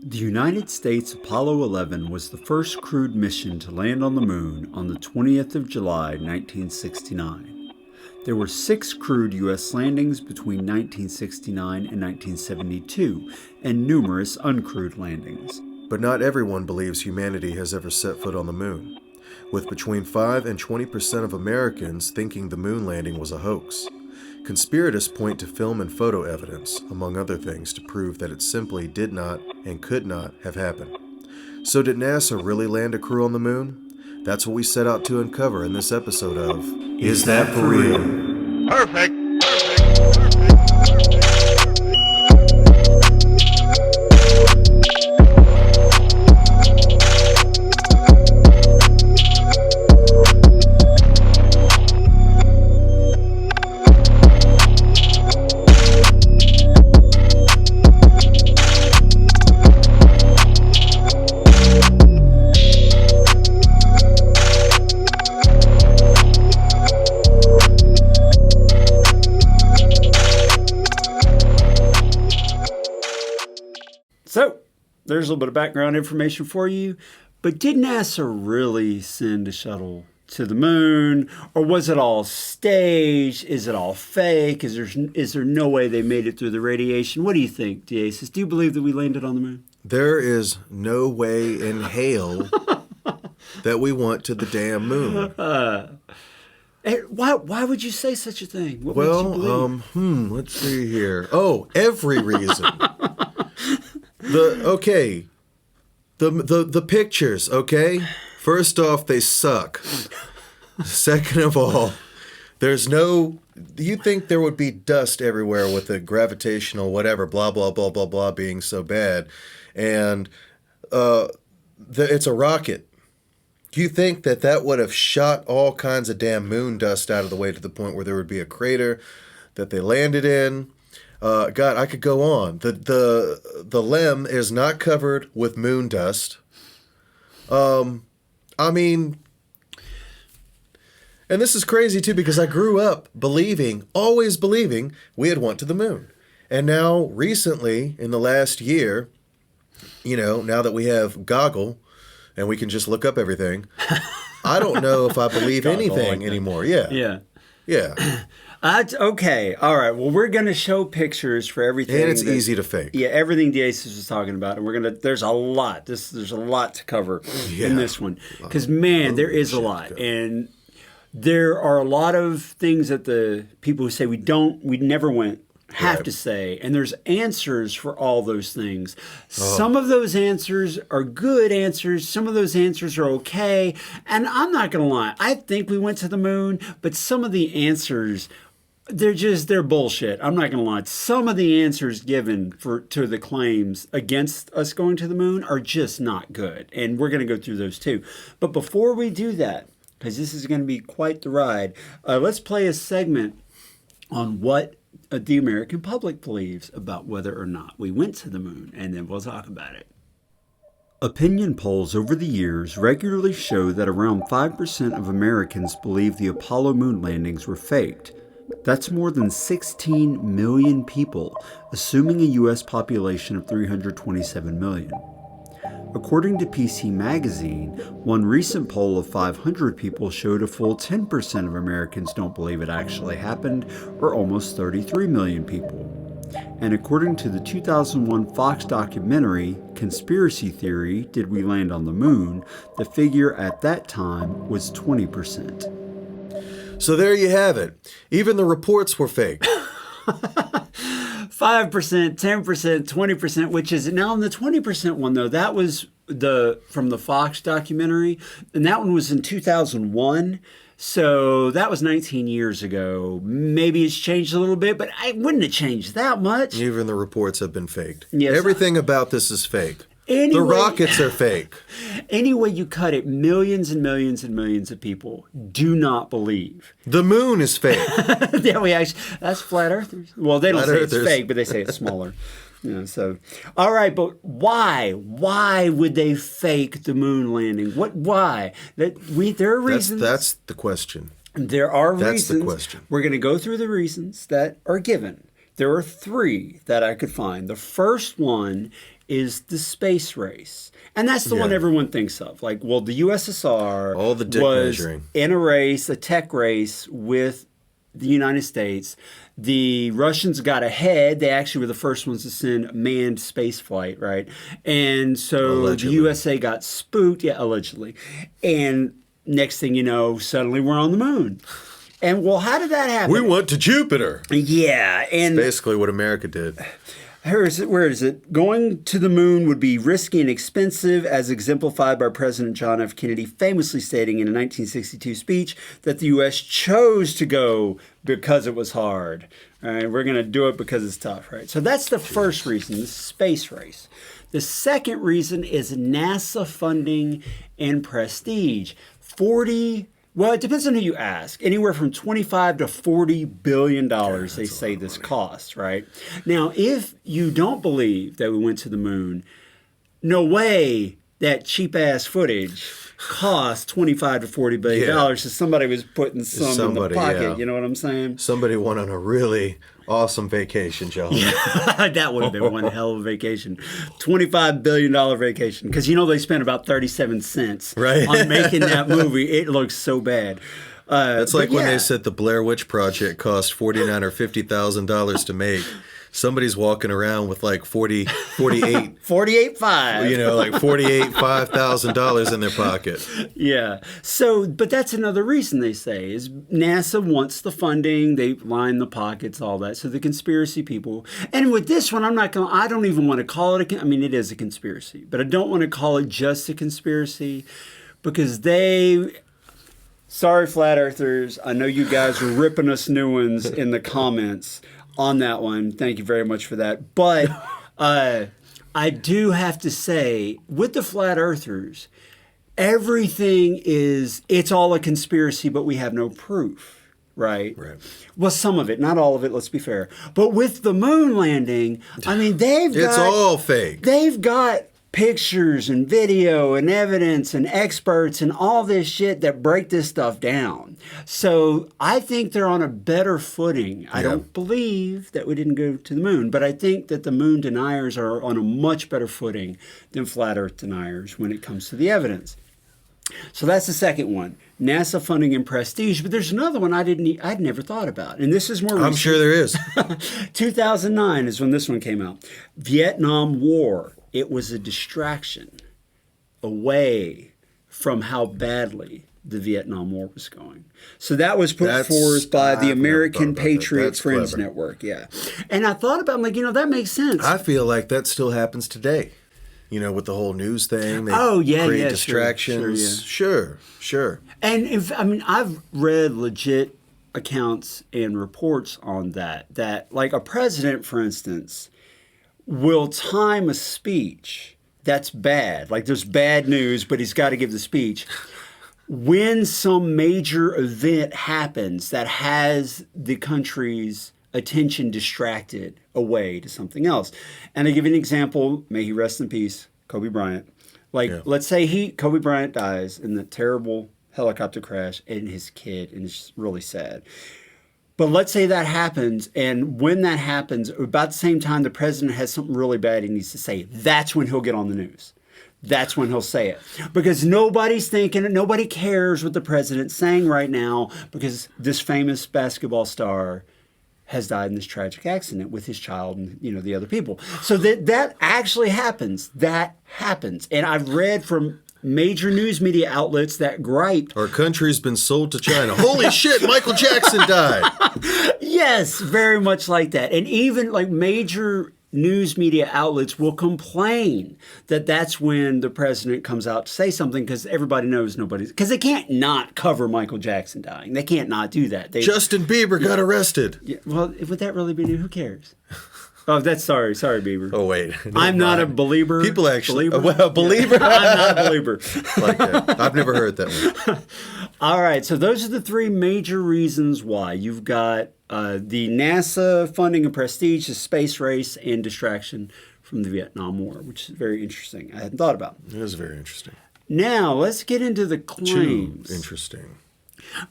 The United States Apollo 11 was the first crewed mission to land on the moon on the 20th of July, 1969. There were 6 crewed U.S. landings between 1969 and 1972, and numerous uncrewed landings. But not everyone believes humanity has ever set foot on the moon, with between 5 and 20% of Americans thinking the moon landing was a hoax. Conspiracists point to film and photo evidence, among other things, to prove that it simply did not and could not have happened. So did NASA really land a crew on the moon? That's what we set out to uncover in this episode of Is That For Real? Perfect! So, there's a little bit of background information for you. But did NASA really send a shuttle to the moon? Or was it all staged? Is it all fake? Is there no way they made it through the radiation? What do you think, Diasis? Do you believe that we landed on the moon? There is no way in hell that we went to the damn moon. Why would you say such a thing? What would you believe? Let's see here. Oh, every reason. The pictures, okay? First off, they suck. Second of all, you think there would be dust everywhere with the gravitational whatever, blah, blah, blah, blah, blah being so bad. And it's a rocket. Do you think that would have shot all kinds of damn moon dust out of the way to the point where there would be a crater that they landed in? God, I could go on. The LEM is not covered with moon dust. I mean, and this is crazy too because I grew up always believing we had went to the moon. And now recently, in the last year, now that we have Goggle and we can just look up everything, I don't know if I believe anything anymore. Yeah. Okay. All right. Well, we're going to show pictures for everything. And it's easy to fake. Yeah, everything Diasis was talking about. And there's a lot. There's a lot to cover in this one. Because, man, there is a lot. And there are a lot of things that the people who say we never went have to say. And there's answers for all those things. Some of those answers are good answers. Some of those answers are okay. And I'm not going to lie. I think we went to the moon. But some of the answers, they're bullshit. I'm not going to lie. Some of the answers given to the claims against us going to the moon are just not good. And we're going to go through those too. But before we do that, because this is going to be quite the ride, let's play a segment on what the American public believes about whether or not we went to the moon, and then we'll talk about it. Opinion polls over the years regularly show that around 5% of Americans believe the Apollo moon landings were faked. That's more than 16 million people, assuming a U.S. population of 327 million. According to PC Magazine, one recent poll of 500 people showed a full 10% of Americans don't believe it actually happened, or almost 33 million people. And according to the 2001 Fox documentary, Conspiracy Theory, Did We Land on the Moon?, the figure at that time was 20%. So there you have it. Even the reports were fake. 5%, 10%, 20%, which is now in the 20% one, though, that was from the Fox documentary, and that one was in 2001. So that was 19 years ago. Maybe it's changed a little bit, but I wouldn't have changed that much. Even the reports have been faked. Yes. Everything about this is fake. Anyway, the rockets are fake. Any way you cut it, millions and millions and millions of people do not believe. The moon is fake. That's flat earthers. Well, they don't say it's fake, but they say it's smaller. So, all right, but why? Why would they fake the moon landing? Why? There are reasons. That's the question. There are reasons. That's the question. We're going to go through the reasons that are given. There are 3 that I could find. The first one is the space race. And that's the one everyone thinks of. Like, well, the USSR all the dick was measuring. in a race, a tech race with the United States. The Russians got ahead. They actually were the first ones to send manned space flight, right? And so Allegedly. the USA got spooked, allegedly. And next thing you know, suddenly we're on the moon. And well, how did that happen? We went to Jupiter. Yeah, and Basically what America did. where is it? Going to the moon would be risky and expensive, as exemplified by President John F. Kennedy famously stating in a 1962 speech that the U.S. chose to go because it was hard. All right, we're going to do it because it's tough, right? So that's the first reason, the space race. The second reason is NASA funding and prestige. Well, it depends on who you ask. Anywhere from $25 to $40 billion, they say this costs, right? Now, if you don't believe that we went to the moon, no way that cheap-ass footage cost $25 to $40 billion. So somebody was putting some in the pocket, you know what I'm saying? Somebody went on a really awesome vacation, John. That would have been one hell of a vacation. $25 billion vacation. Because, they spent about 37 cents on making that movie. It looks so bad. That's like when they said the Blair Witch Project cost $49,000 or $50,000 to make. Somebody's walking around with like 48 $48,500. like $5,000 in their pocket. Yeah. So, but that's another reason they say is NASA wants the funding. They line the pockets, all that. So the conspiracy people. And with this one, I don't even want to call it it is a conspiracy, but I don't want to call it just a conspiracy because sorry, flat earthers. I know you guys are ripping us new ones in the comments on that one. Thank you very much for that. But I do have to say, with the flat earthers, everything it's all a conspiracy, but we have no proof, right? Well, some of it, not all of it, let's be fair. But with the moon landing, it's all fake. They've got pictures and video and evidence and experts and all this shit that break this stuff down. So I think they're on a better footing. I don't believe that we didn't go to the moon, but I think that the moon deniers are on a much better footing than flat earth deniers when it comes to the evidence. So that's the second one. NASA funding and prestige. But there's another one I'd never thought about. And this is more recent. I'm sure there is. 2009 is when this one came out. Vietnam War. It was a distraction away from how badly the Vietnam War was going. So that was put forth by the American Patriot Friends Network. Yeah. And I thought about that makes sense. I feel like that still happens today. With the whole news thing. They create distractions. Sure. And I've read legit accounts and reports on that like a president, for instance, will time a speech that's bad. Like there's bad news, but he's got to give the speech. When some major event happens that has the country's attention distracted away to something else. And I give you an example, may he rest in peace, Kobe Bryant. Let's say Kobe Bryant dies in the terrible helicopter crash and his kid, and it's really sad. But let's say that happens, and when that happens, about the same time the president has something really bad he needs to say, that's when he'll get on the news. That's when he'll say it. Because nobody's thinking, nobody cares what the president's saying right now because this famous basketball star has died in this tragic accident with his child and, the other people. So that actually happens. That happens. And I've read from major news media outlets that griped. Our country's been sold to China. Holy shit, Michael Jackson died. Yes, very much like that. And even major news media outlets will complain that that's when the president comes out to say something because everybody knows because they can't not cover Michael Jackson dying. They can't not do that. Justin Bieber got arrested. Yeah, well, would that really be new? Who cares? Oh, that's sorry, Bieber. Oh, wait. I'm not a believer. People actually. Believer? A believer? Yeah. I'm not a believer. Like that. I've never heard that one. All right, so those are the three major reasons why. You've got the NASA funding and prestige, the space race, and distraction from the Vietnam War, which is very interesting. I hadn't thought about. It is very interesting. Now, let's get into the claims. Too interesting.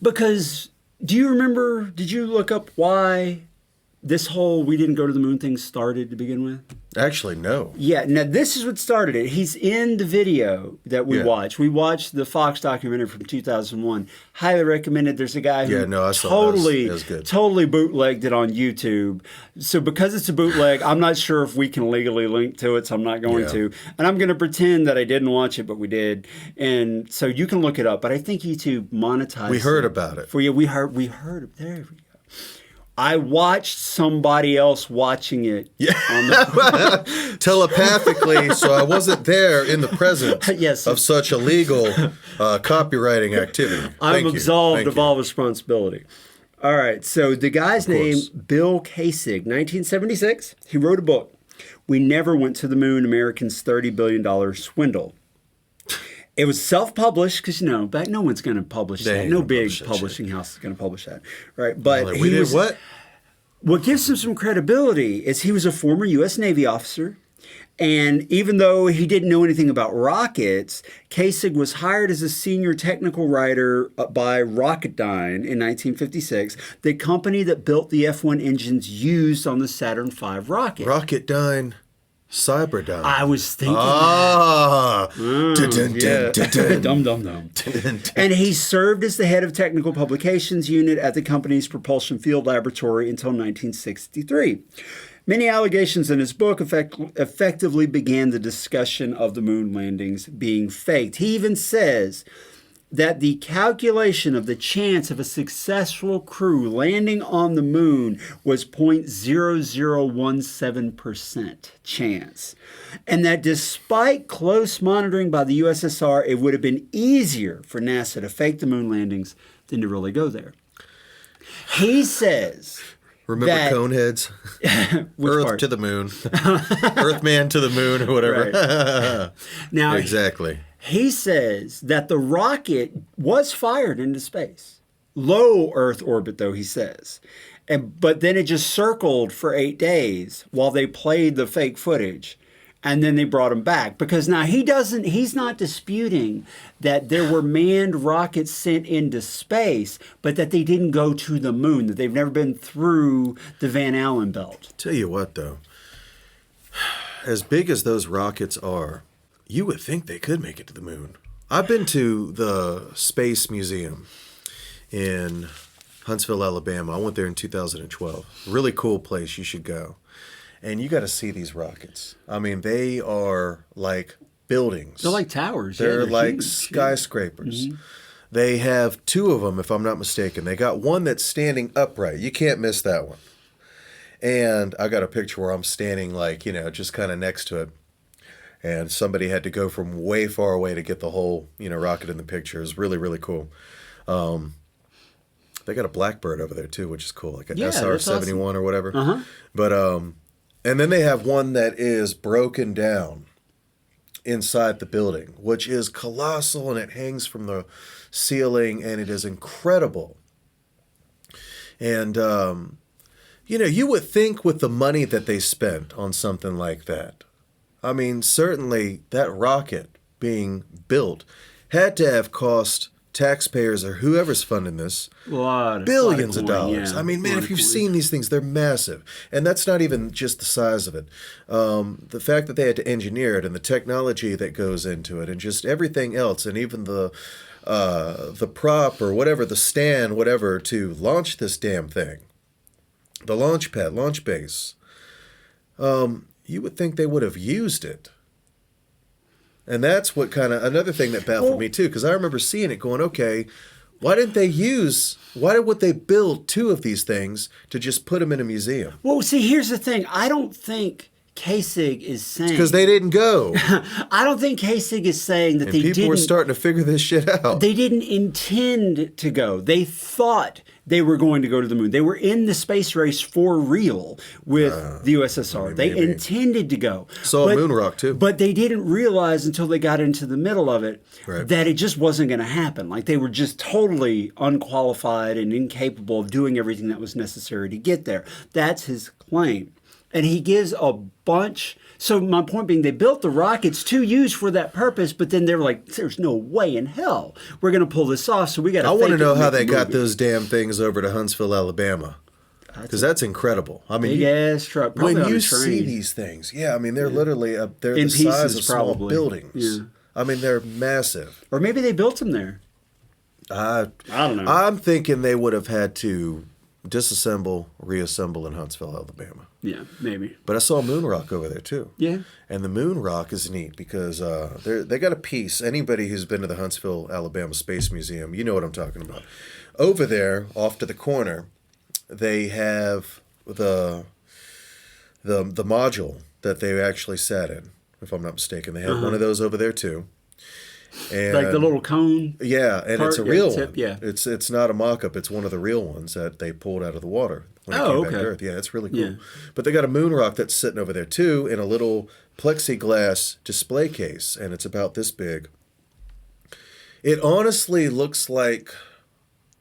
Because, do you remember, did you look up why this whole we didn't go to the moon thing started to begin with? Actually, no. Yeah, now this is what started it. He's in the video that we watched. We watched the Fox documentary from 2001. Highly recommended. There's a guy who I saw totally, that was good. totally bootlegged it on YouTube. So because it's a bootleg, I'm not sure if we can legally link to it, so I'm not going to. And I'm going to pretend that I didn't watch it, but we did. And so you can look it up. But I think YouTube monetized We heard about it. For you. We heard. There we go. I watched somebody else watching it. Yeah. Telepathically, so I wasn't there in the presence of such illegal copywriting activity. I'm absolved of all responsibility. All right, so the guy's name, Bill Kasich, 1976. He wrote a book, We Never Went to the Moon, Americans' $30 Billion Swindle. It was self-published because, no one's going to publish that. No big publishing house is going to publish that, right? But we did what? What gives him some credibility is he was a former U.S. Navy officer, and even though he didn't know anything about rockets, Kasich was hired as a senior technical writer by Rocketdyne in 1956, the company that built the F-1 engines used on the Saturn V rocket. Rocketdyne. Cyberdyne. I was thinking Dum-dum-dum. And he served as the head of technical publications unit at the company's propulsion field laboratory until 1963. Many allegations in his book effectively began the discussion of the moon landings being faked. He even says that the calculation of the chance of a successful crew landing on the moon was 0.0017% chance. And that despite close monitoring by the USSR, it would have been easier for NASA to fake the moon landings than to really go there. He says... Remember Coneheads? Earth to the moon. Earthman to the moon or whatever. Right. Now, exactly. He says that the rocket was fired into space. Low Earth orbit, though, he says. But then it just circled for 8 days while they played the fake footage. And then they brought him back. Because now he's not disputing that there were manned rockets sent into space, but that they didn't go to the moon, that they've never been through the Van Allen belt. Tell you what, though. As big as those rockets are, you would think they could make it to the moon. I've been to the Space Museum in Huntsville, Alabama. I went there in 2012. Really cool place. You should go. And you got to see these rockets. I mean, they are like buildings. They're like towers. They're like huge, skyscrapers. Mm-hmm. They have 2 of them, if I'm not mistaken. They got one that's standing upright. You can't miss that one. And I got a picture where I'm standing just kind of next to it. And somebody had to go from way far away to get the whole, rocket in the picture. It's really, really cool. They got a Blackbird over there too, which is cool, like an SR-71 awesome. Or whatever. Uh-huh. But and then they have one that is broken down inside the building, which is colossal, and it hangs from the ceiling, and it is incredible. And you would think with the money that they spent on something like that. I mean, certainly that rocket being built had to have cost taxpayers or whoever's funding this billions of dollars. Yeah. I mean, man, if you've seen these things, they're massive. And that's not even just the size of it. The fact that they had to engineer it and the technology that goes into it and just everything else, and even the prop or whatever, the stand, whatever, to launch this damn thing. The launch pad, launch base. You would think they would have used it. And that's what another thing that baffled me too, because I remember seeing it going, okay, why would they build 2 of these things to just put them in a museum? Well, see, here's the thing. I don't think Kasich is saying... Because they didn't go. I don't think Kasich is saying that people were starting to figure this shit out. They didn't intend to go. They thought they were going to go to the moon. They were in the space race for real with the USSR. They intended to go. Saw a moon rock, too. But they didn't realize until they got into the middle of it that it just wasn't going to happen. Like, they were just totally unqualified and incapable of doing everything that was necessary to get there. That's his claim. And he gives a bunch. So my point being, they built the rockets to use for that purpose, but then they were like, there's no way in hell we're going to pull this off, so we got to... I want to know how they got those damn things over to Huntsville, Alabama. Because that's incredible. I mean, big ass truck. Probably when on you a train. see these things, I mean, they're literally they're In the size pieces, of small probably. buildings. Yeah. I mean, they're massive. Or maybe they built them there. I don't know. I'm thinking they would have had to disassemble, reassemble in Huntsville, Alabama. Yeah, maybe. But I saw a moon rock over there too. Yeah. And the moon rock is neat because they got a piece. Anybody who's been to the Huntsville, Alabama Space Museum, you know what I'm talking about. Over there, off to the corner, they have the module that they actually sat in, if I'm not mistaken. They have one of those over there too. And Like the little cone. yeah, and part, it's a real tip, one. yeah. It's not a mock-up. It's one of the real ones that they pulled out of the water when it came back to Earth. Yeah, it's really cool. Yeah. But they got a moon rock that's sitting over there too in a little plexiglass display case, and it's about this big. It honestly looks like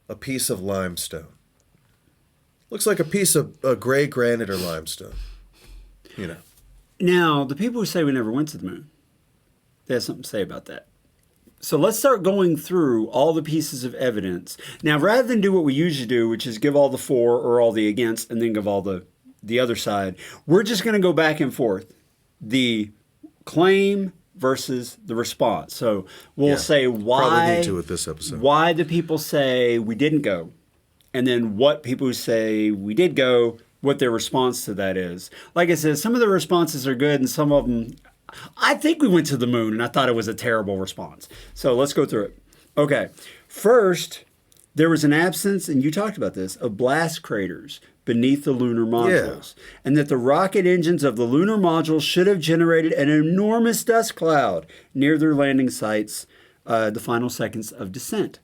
a piece of limestone. Looks like a piece of gray granite or limestone. You know. Now, the people who say we never went to the moon, they have something to say about that. So let's start going through all the pieces of evidence. Now, rather than do what we usually do, which is give all the for or all the against and then give all the other side, we're just going to go back and forth. The claim versus the response. So we'll say why, probably need to with this episode. Why the people say we didn't go, and then what people who say we did go, what their response to that is. Like I said, some of the responses are good and some of them, I think we went to the moon and I thought it was a terrible response. So let's go through it. Okay. First, there was an absence, and you talked about this, of blast craters beneath the lunar modules. And that the rocket engines of the lunar modules should have generated an enormous dust cloud near their landing sites the final seconds of descent.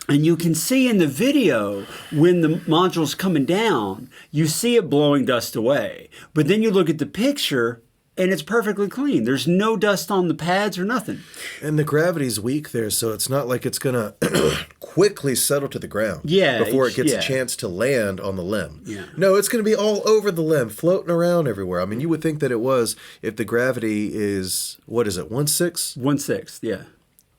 And you can see in the video when the module's coming down, you see it blowing dust away. But then you look at the picture, and it's perfectly clean. There's no dust on the pads or nothing. And the gravity's weak there, so it's not like it's going to quickly settle to the ground before it gets a chance to land on the limb. Yeah. No, it's going to be all over the limb, floating around everywhere. I mean, you would think that it was if the gravity is, what is it, 1/6? 1/6, yeah.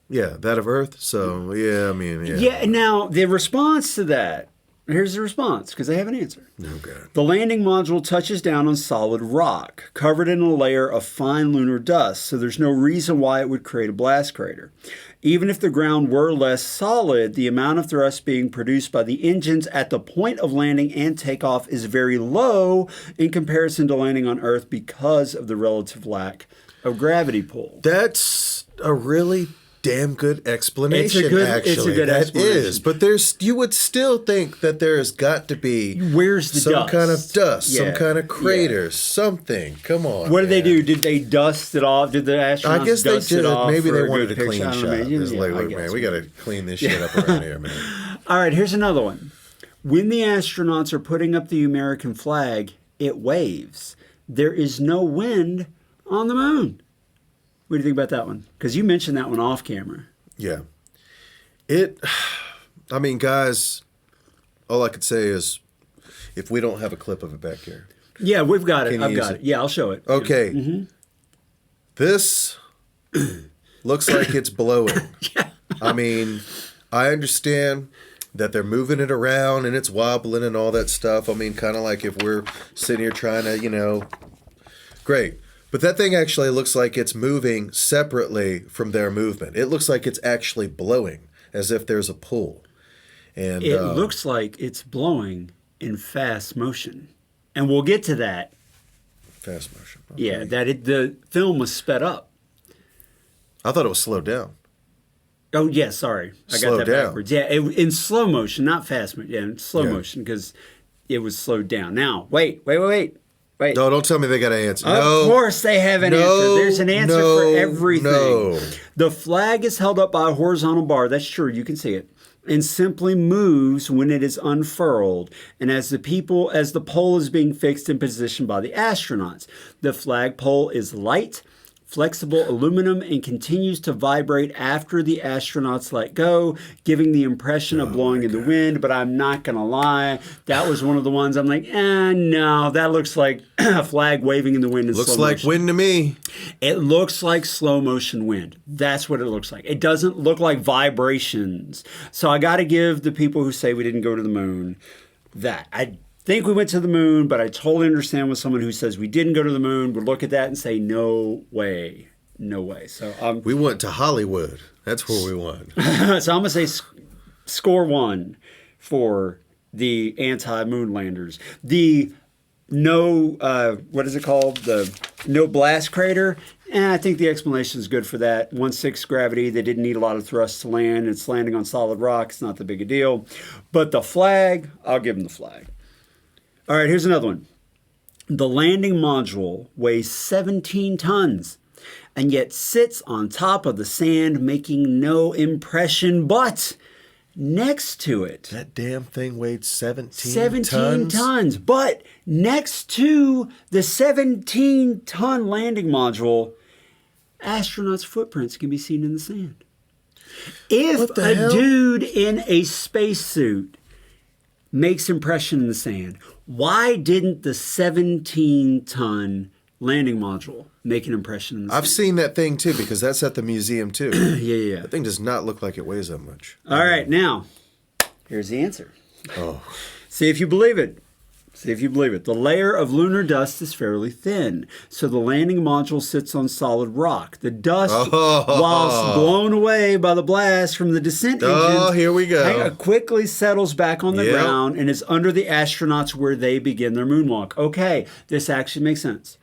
Yeah, that of Earth. So, I mean. Yeah, now the response to that, here's the response, because they have an answer. Oh, God. The landing module touches down on solid rock, covered in a layer of fine lunar dust, so there's no reason why it would create a blast crater. Even if the ground were less solid, the amount of thrust being produced by the engines at the point of landing and takeoff is very low in comparison to landing on Earth because of the relative lack of gravity pull. That's a really damn good explanation, actually. It's a good explanation. That is, but you would still think that there has got to be some kind of dust, some kind of crater, something. Come on. What did they do? Did they dust it off? Did the astronauts I guess dust they did. it off? Maybe they for wanted a a good clean picture? shot. It's like, look, I man, guess. we got to clean this shit up around here, man. All right, here's another one. When the astronauts are putting up the American flag, it waves. There is no wind on the moon. What do you think about that one? Because you mentioned that one off camera. Yeah. I mean, guys, all I could say is if we don't have a clip of it back here. Yeah, we've got it. I've got it. Yeah, I'll show it. Okay. Yeah. Mm-hmm. This looks like it's blowing. Yeah. I mean, I understand that they're moving it around and it's wobbling and all that stuff. I mean, kind of like if we're sitting here trying to, great. But that thing actually looks like it's moving separately from their movement. It looks like it's actually blowing, as if there's a pull. And it looks like it's blowing in fast motion. And we'll get to that. Fast motion. Okay. Yeah, the film was sped up. I thought it was slowed down. Oh, yeah, sorry. I Slowed got that down. backwards. Yeah, in slow motion, not fast motion. Yeah, in slow motion, because it was slowed down. Now, wait. No, don't tell me they got an answer. Of course they have an answer. There's an answer for everything. No. The flag is held up by a horizontal bar. That's true. You can see it. And simply moves when it is unfurled. And as the pole is being fixed in position by the astronauts. The flagpole is light, flexible aluminum, and continues to vibrate after the astronauts let go, giving the impression of blowing in the wind. But I'm not going to lie. That was one of the ones I'm like, no, that looks like a flag waving in the wind in slow motion. Looks like wind to me. It looks like slow motion wind. That's what it looks like. It doesn't look like vibrations. So I got to give the people who say we didn't go to the moon that. think we went to the moon, but I totally understand when someone who says we didn't go to the moon would look at that and say, no way. No way. So we went to Hollywood. That's where we went. So I'm going to say score 1 for the anti-moon landers. The what is it called? The no blast crater. I think the explanation is good for that. 1/6 gravity. They didn't need a lot of thrust to land. It's landing on solid rock. It's not that big a deal. But the flag, I'll give them the flag. All right, here's another one. The landing module weighs 17 tons and yet sits on top of the sand, making no impression, but next to it. That damn thing weighed 17 tons. But next to the 17-ton landing module, astronauts' footprints can be seen in the sand. If a dude in a spacesuit makes impression in the sand, why didn't the 17-ton landing module make an impression in the sand? I've seen that thing too, because that's at the museum too. Yeah. That thing does not look like it weighs that much. All right, now, here's the answer. Oh. See if you believe it. The layer of lunar dust is fairly thin, so the landing module sits on solid rock. The dust, whilst blown away by the blast from the descent engines, here we go, quickly settles back on the ground and is under the astronauts where they begin their moonwalk. Okay, this actually makes sense.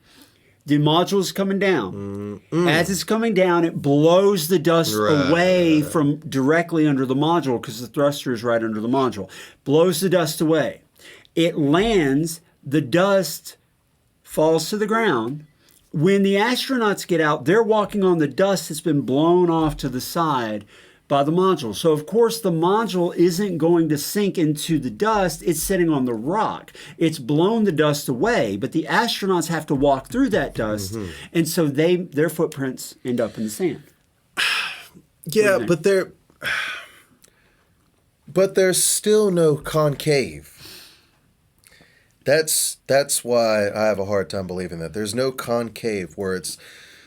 The module is coming down. As it's coming down, it blows the dust away from directly under the module, because the thruster is right under the module. Blows the dust away. It lands, the dust falls to the ground. When the astronauts get out, they're walking on the dust that's been blown off to the side by the module. So, of course, the module isn't going to sink into the dust. It's sitting on the rock. It's blown the dust away, but the astronauts have to walk through that dust, and so their footprints end up in the sand. Yeah, but there's still no concave. That's why I have a hard time believing that. There's no concave where it's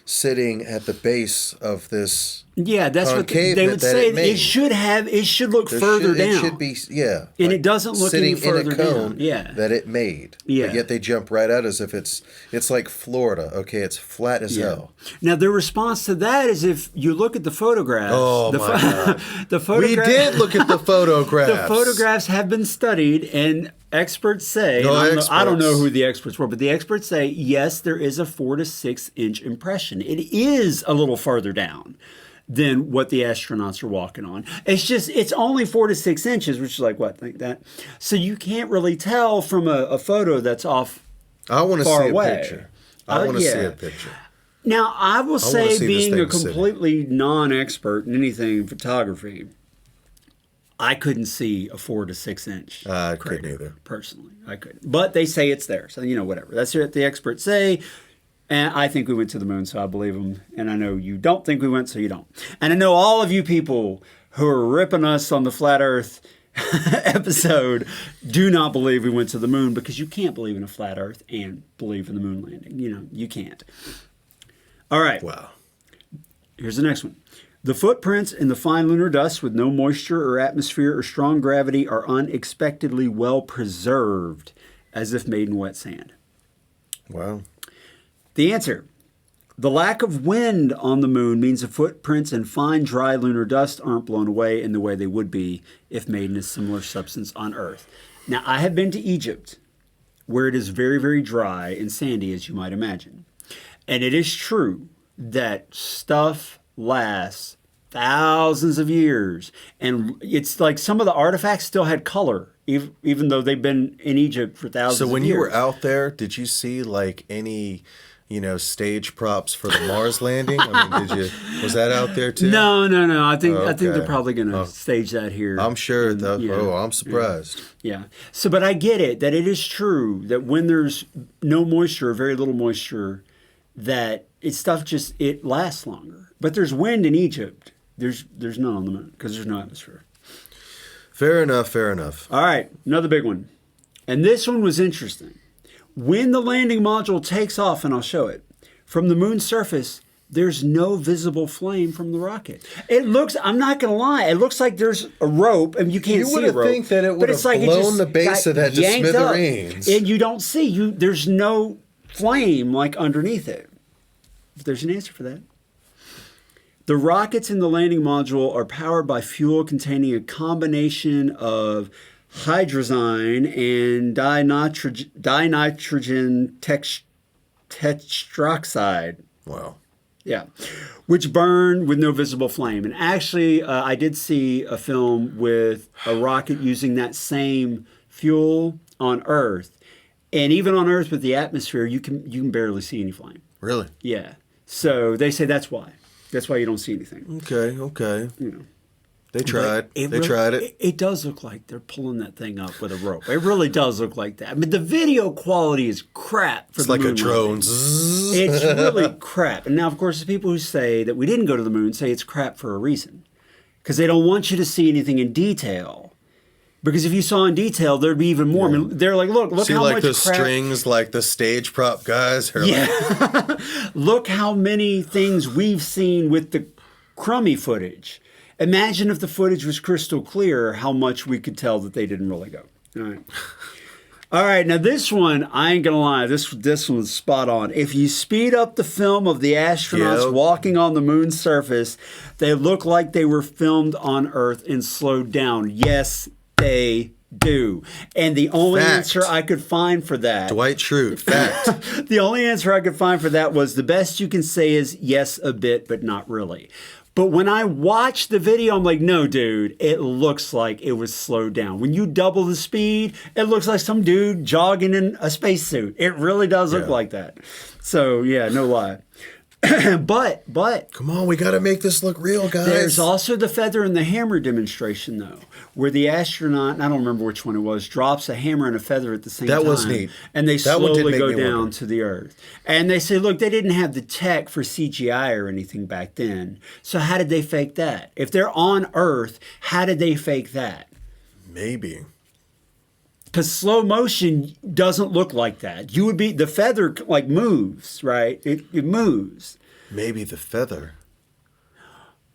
sitting at the base of this. Yeah, that's what they would say. It should look further down. It should be, and like it doesn't look any further down. That it made. Yeah. But yet they jump right out as if it's like Florida. Okay, it's flat as hell. Now their response to that is, if you look at the photographs. Oh my God! We did look at the photographs. The photographs have been studied, and experts say, I don't know who the experts were, but the experts say, yes, there is a 4 to 6 inch impression. It is a little farther down than what the astronauts are walking on. It's only 4 to 6 inches, which is like that. So you can't really tell from a photo that's off. I want to see a picture. I want to see a picture. Now, I will say, being a completely non-expert in anything photography, I couldn't see a 4 to 6 inch. I couldn't either. Personally, I couldn't. But they say it's there. So, whatever. That's what the experts say. And I think we went to the moon, so I believe them. And I know you don't think we went, so you don't. And I know all of you people who are ripping us on the Flat Earth episode do not believe we went to the moon, because you can't believe in a flat Earth and believe in the moon landing. You can't. All right. Wow. Here's the next one. The footprints in the fine lunar dust with no moisture or atmosphere or strong gravity are unexpectedly well preserved, as if made in wet sand. Wow. The answer. The lack of wind on the moon means the footprints in fine, dry lunar dust aren't blown away in the way they would be if made in a similar substance on Earth. Now, I have been to Egypt, where it is very, very dry and sandy, as you might imagine. And it is true that stuff lasts thousands of years. And it's like some of the artifacts still had color, even though they've been in Egypt for thousands of years. So when you were out there, did you see like any stage props for the Mars landing? I mean, was that out there too? No. I think they're probably going to stage that here. I'm sure. I'm surprised. Yeah. So, but I get it, that it is true that when there's no moisture or very little moisture, that it lasts longer. But there's wind in Egypt. There's none on the moon because there's no atmosphere. Fair enough. All right, another big one. And this one was interesting. When the landing module takes off, and I'll show it, from the moon's surface, there's no visible flame from the rocket. It looks, I'm not going to lie, it looks like there's a rope, and you can't see a rope. You would think that it would have blown the base of that to smithereens. And you don't see, there's no flame like underneath it. If there's an answer for that. The rockets in the landing module are powered by fuel containing a combination of hydrazine and dinitrogen tetroxide. Wow. Yeah, which burn with no visible flame. And actually, I did see a film with a rocket using that same fuel on Earth. And even on Earth with the atmosphere, you can barely see any flame. Really? Yeah. So they say that's why. That's why you don't see anything. Okay. You know. They tried. They tried it. It does look like they're pulling that thing up with a rope. It really does look like that. I mean, the video quality is crap. It's like a drone. It's really crap. And now, of course, the people who say that we didn't go to the moon say it's crap for a reason. Because they don't want you to see anything in detail. Because if you saw in detail, there'd be even more. Yeah. I mean, they're like, look see, how like much the crap. Strings, like the stage prop guys. Yeah. Look how many things we've seen with the crummy footage. Imagine if the footage was crystal clear, how much we could tell that they didn't really go. All right. All right. Now, this one, I ain't going to lie. This one's spot on. If you speed up the film of the astronauts walking on the moon's surface, they look like they were filmed on Earth and slowed down. Yes, they do. And the only answer I could find for that... Dwight Schrute, fact. The only answer I could find for that was the best you can say is yes, a bit, but not really. But when I watched the video, I'm like, no, dude, it looks like it was slowed down. When you double the speed, it looks like some dude jogging in a spacesuit. It really does look like that. So, yeah, no lie. But come on, we got to make this look real, guys. There's also the feather and the hammer demonstration, though, where the astronaut, and I don't remember which one it was, drops a hammer and a feather at the same time. That was neat. And they slowly go down to the Earth. And they say, look, they didn't have the tech for CGI or anything back then. So how did they fake that? If they're on Earth, how did they fake that? Maybe. Because slow motion doesn't look like that. You would be, the feather like moves, right? It moves. Maybe the feather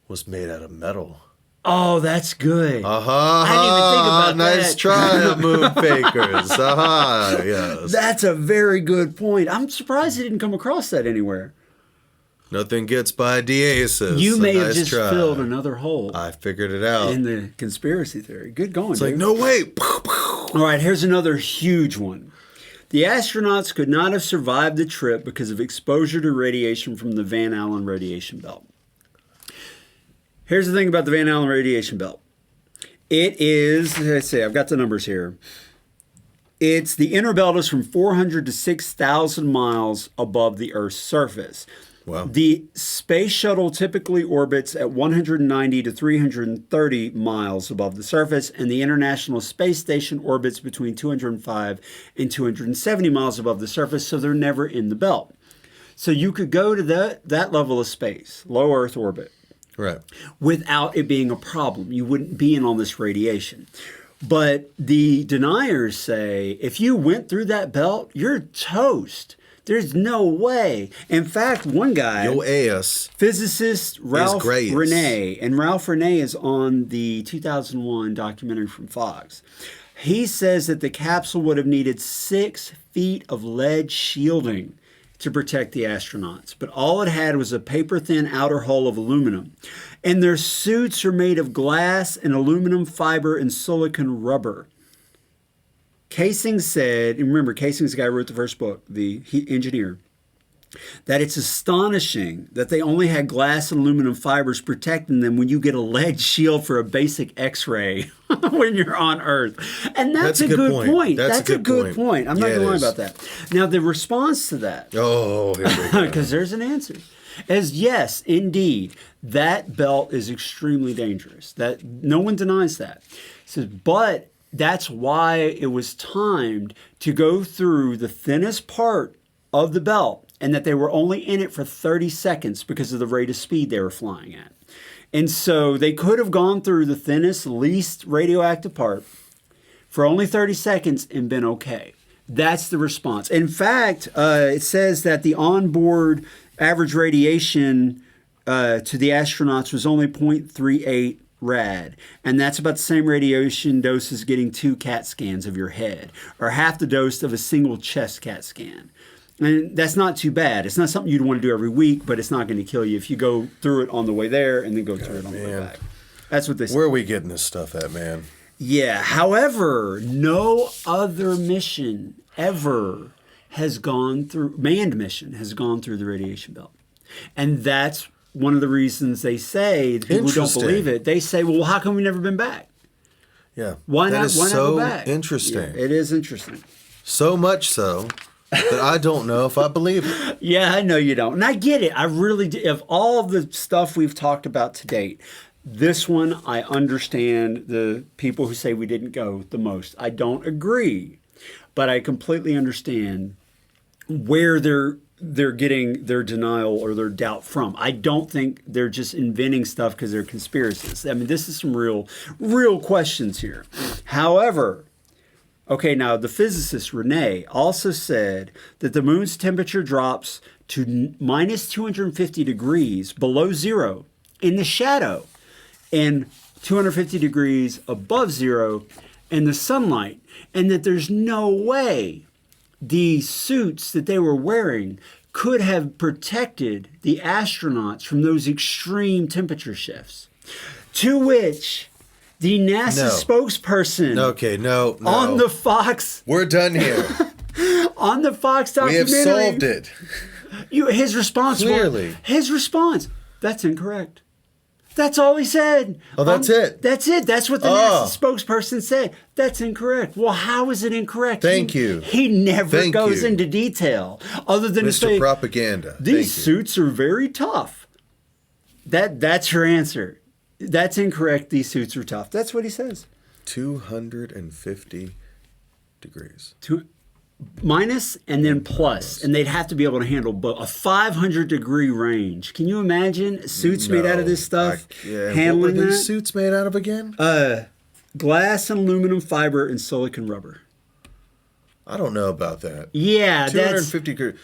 was made out of metal. Oh, that's good. I didn't even think about that. Nice try, moon fakers. Yes. That's a very good point. I'm surprised I didn't come across that anywhere. Nothing gets by Diasis. You may have just filled another hole. I figured it out. In the conspiracy theory. Good going, It's dude. like, no, wait. All right, here's another huge one. The astronauts could not have survived the trip because of exposure to radiation from the Van Allen radiation belt. Here's the thing about the Van Allen radiation belt. It is, let's see, I've got the numbers here. The inner belt is from 400 to 6,000 miles above the Earth's surface. Wow. The space shuttle typically orbits at 190 to 330 miles above the surface, and the International Space Station orbits between 205 and 270 miles above the surface, so they're never in the belt. So you could go to that level of space, low Earth orbit, right, without it being a problem. You wouldn't be in all this radiation. But the deniers say if you went through that belt, you're toast. There's no way. In fact, one guy, physicist Ralph Renee, and Ralph Renee is on the 2001 documentary from Fox. He says that the capsule would have needed 6 feet of lead shielding to protect the astronauts, but all it had was a paper-thin outer hull of aluminum. And their suits are made of glass and aluminum fiber and silicon rubber. Casing said, and remember, Casing's the guy who wrote the first book, the engineer, that it's astonishing that they only had glass and aluminum fibers protecting them when you get a lead shield for a basic X-ray when you're on Earth. And that's a good point. That's a good point. I'm not going to lie about that. Now, the response to that, because there's an answer, is yes, indeed, that belt is extremely dangerous. That no one denies that. It says, but that's why it was timed to go through the thinnest part of the belt, and that they were only in it for 30 seconds because of the rate of speed they were flying at. And so they could have gone through the thinnest, least radioactive part for only 30 seconds and been okay. That's the response. In fact, it says that the onboard average radiation to the astronauts was only 0.38 rad, and that's about the same radiation dose as getting 2 CAT scans of your head, or half the dose of a single chest CAT scan. And that's not too bad. It's not something you'd want to do every week, but it's not going to kill you if you go through it on the way there and then go through it on the way back. That's what they say. Where are we getting this stuff at, man? Yeah. However, no other mission ever has gone through, manned mission has gone through the radiation belt. And that's one of the reasons they say, the people who don't believe it, they say, well, how come we've never been back? Yeah. Why not go back? That is so interesting. Yeah, it is interesting. So much so that I don't know if I believe it. Yeah, I know you don't. And I get it. I really do. Of all of the stuff we've talked about to date, this one, I understand the people who say we didn't go the most. I don't agree, but I completely understand where they're getting their denial or their doubt from. I don't think they're just inventing stuff because they're conspiracists. I mean, this is some real questions here. However, okay, now the physicist Rene also said that the moon's temperature drops to minus 250 degrees below zero in the shadow and 250 degrees above zero in the sunlight, and that there's no way the suits that they were wearing could have protected the astronauts from those extreme temperature shifts. To which the NASA spokesperson on the Fox... We're done here. On the Fox documentary... We have solved it. His response was, that's incorrect. That's all he said. Oh, that's it? That's it. That's what the NASA spokesperson said. That's incorrect. Well, how is it incorrect? Thank you. He never goes into detail other than to say, Propaganda. These suits are very tough. That's your answer. That's incorrect. These suits are tough. That's what he says. 250 degrees. Minus and then plus, and they'd have to be able to handle a 500-degree range. Can you imagine suits made out of this stuff handling what were that? These suits made out of again? Glass and aluminum fiber and silicon rubber. I don't know about that. Yeah, 250 degrees.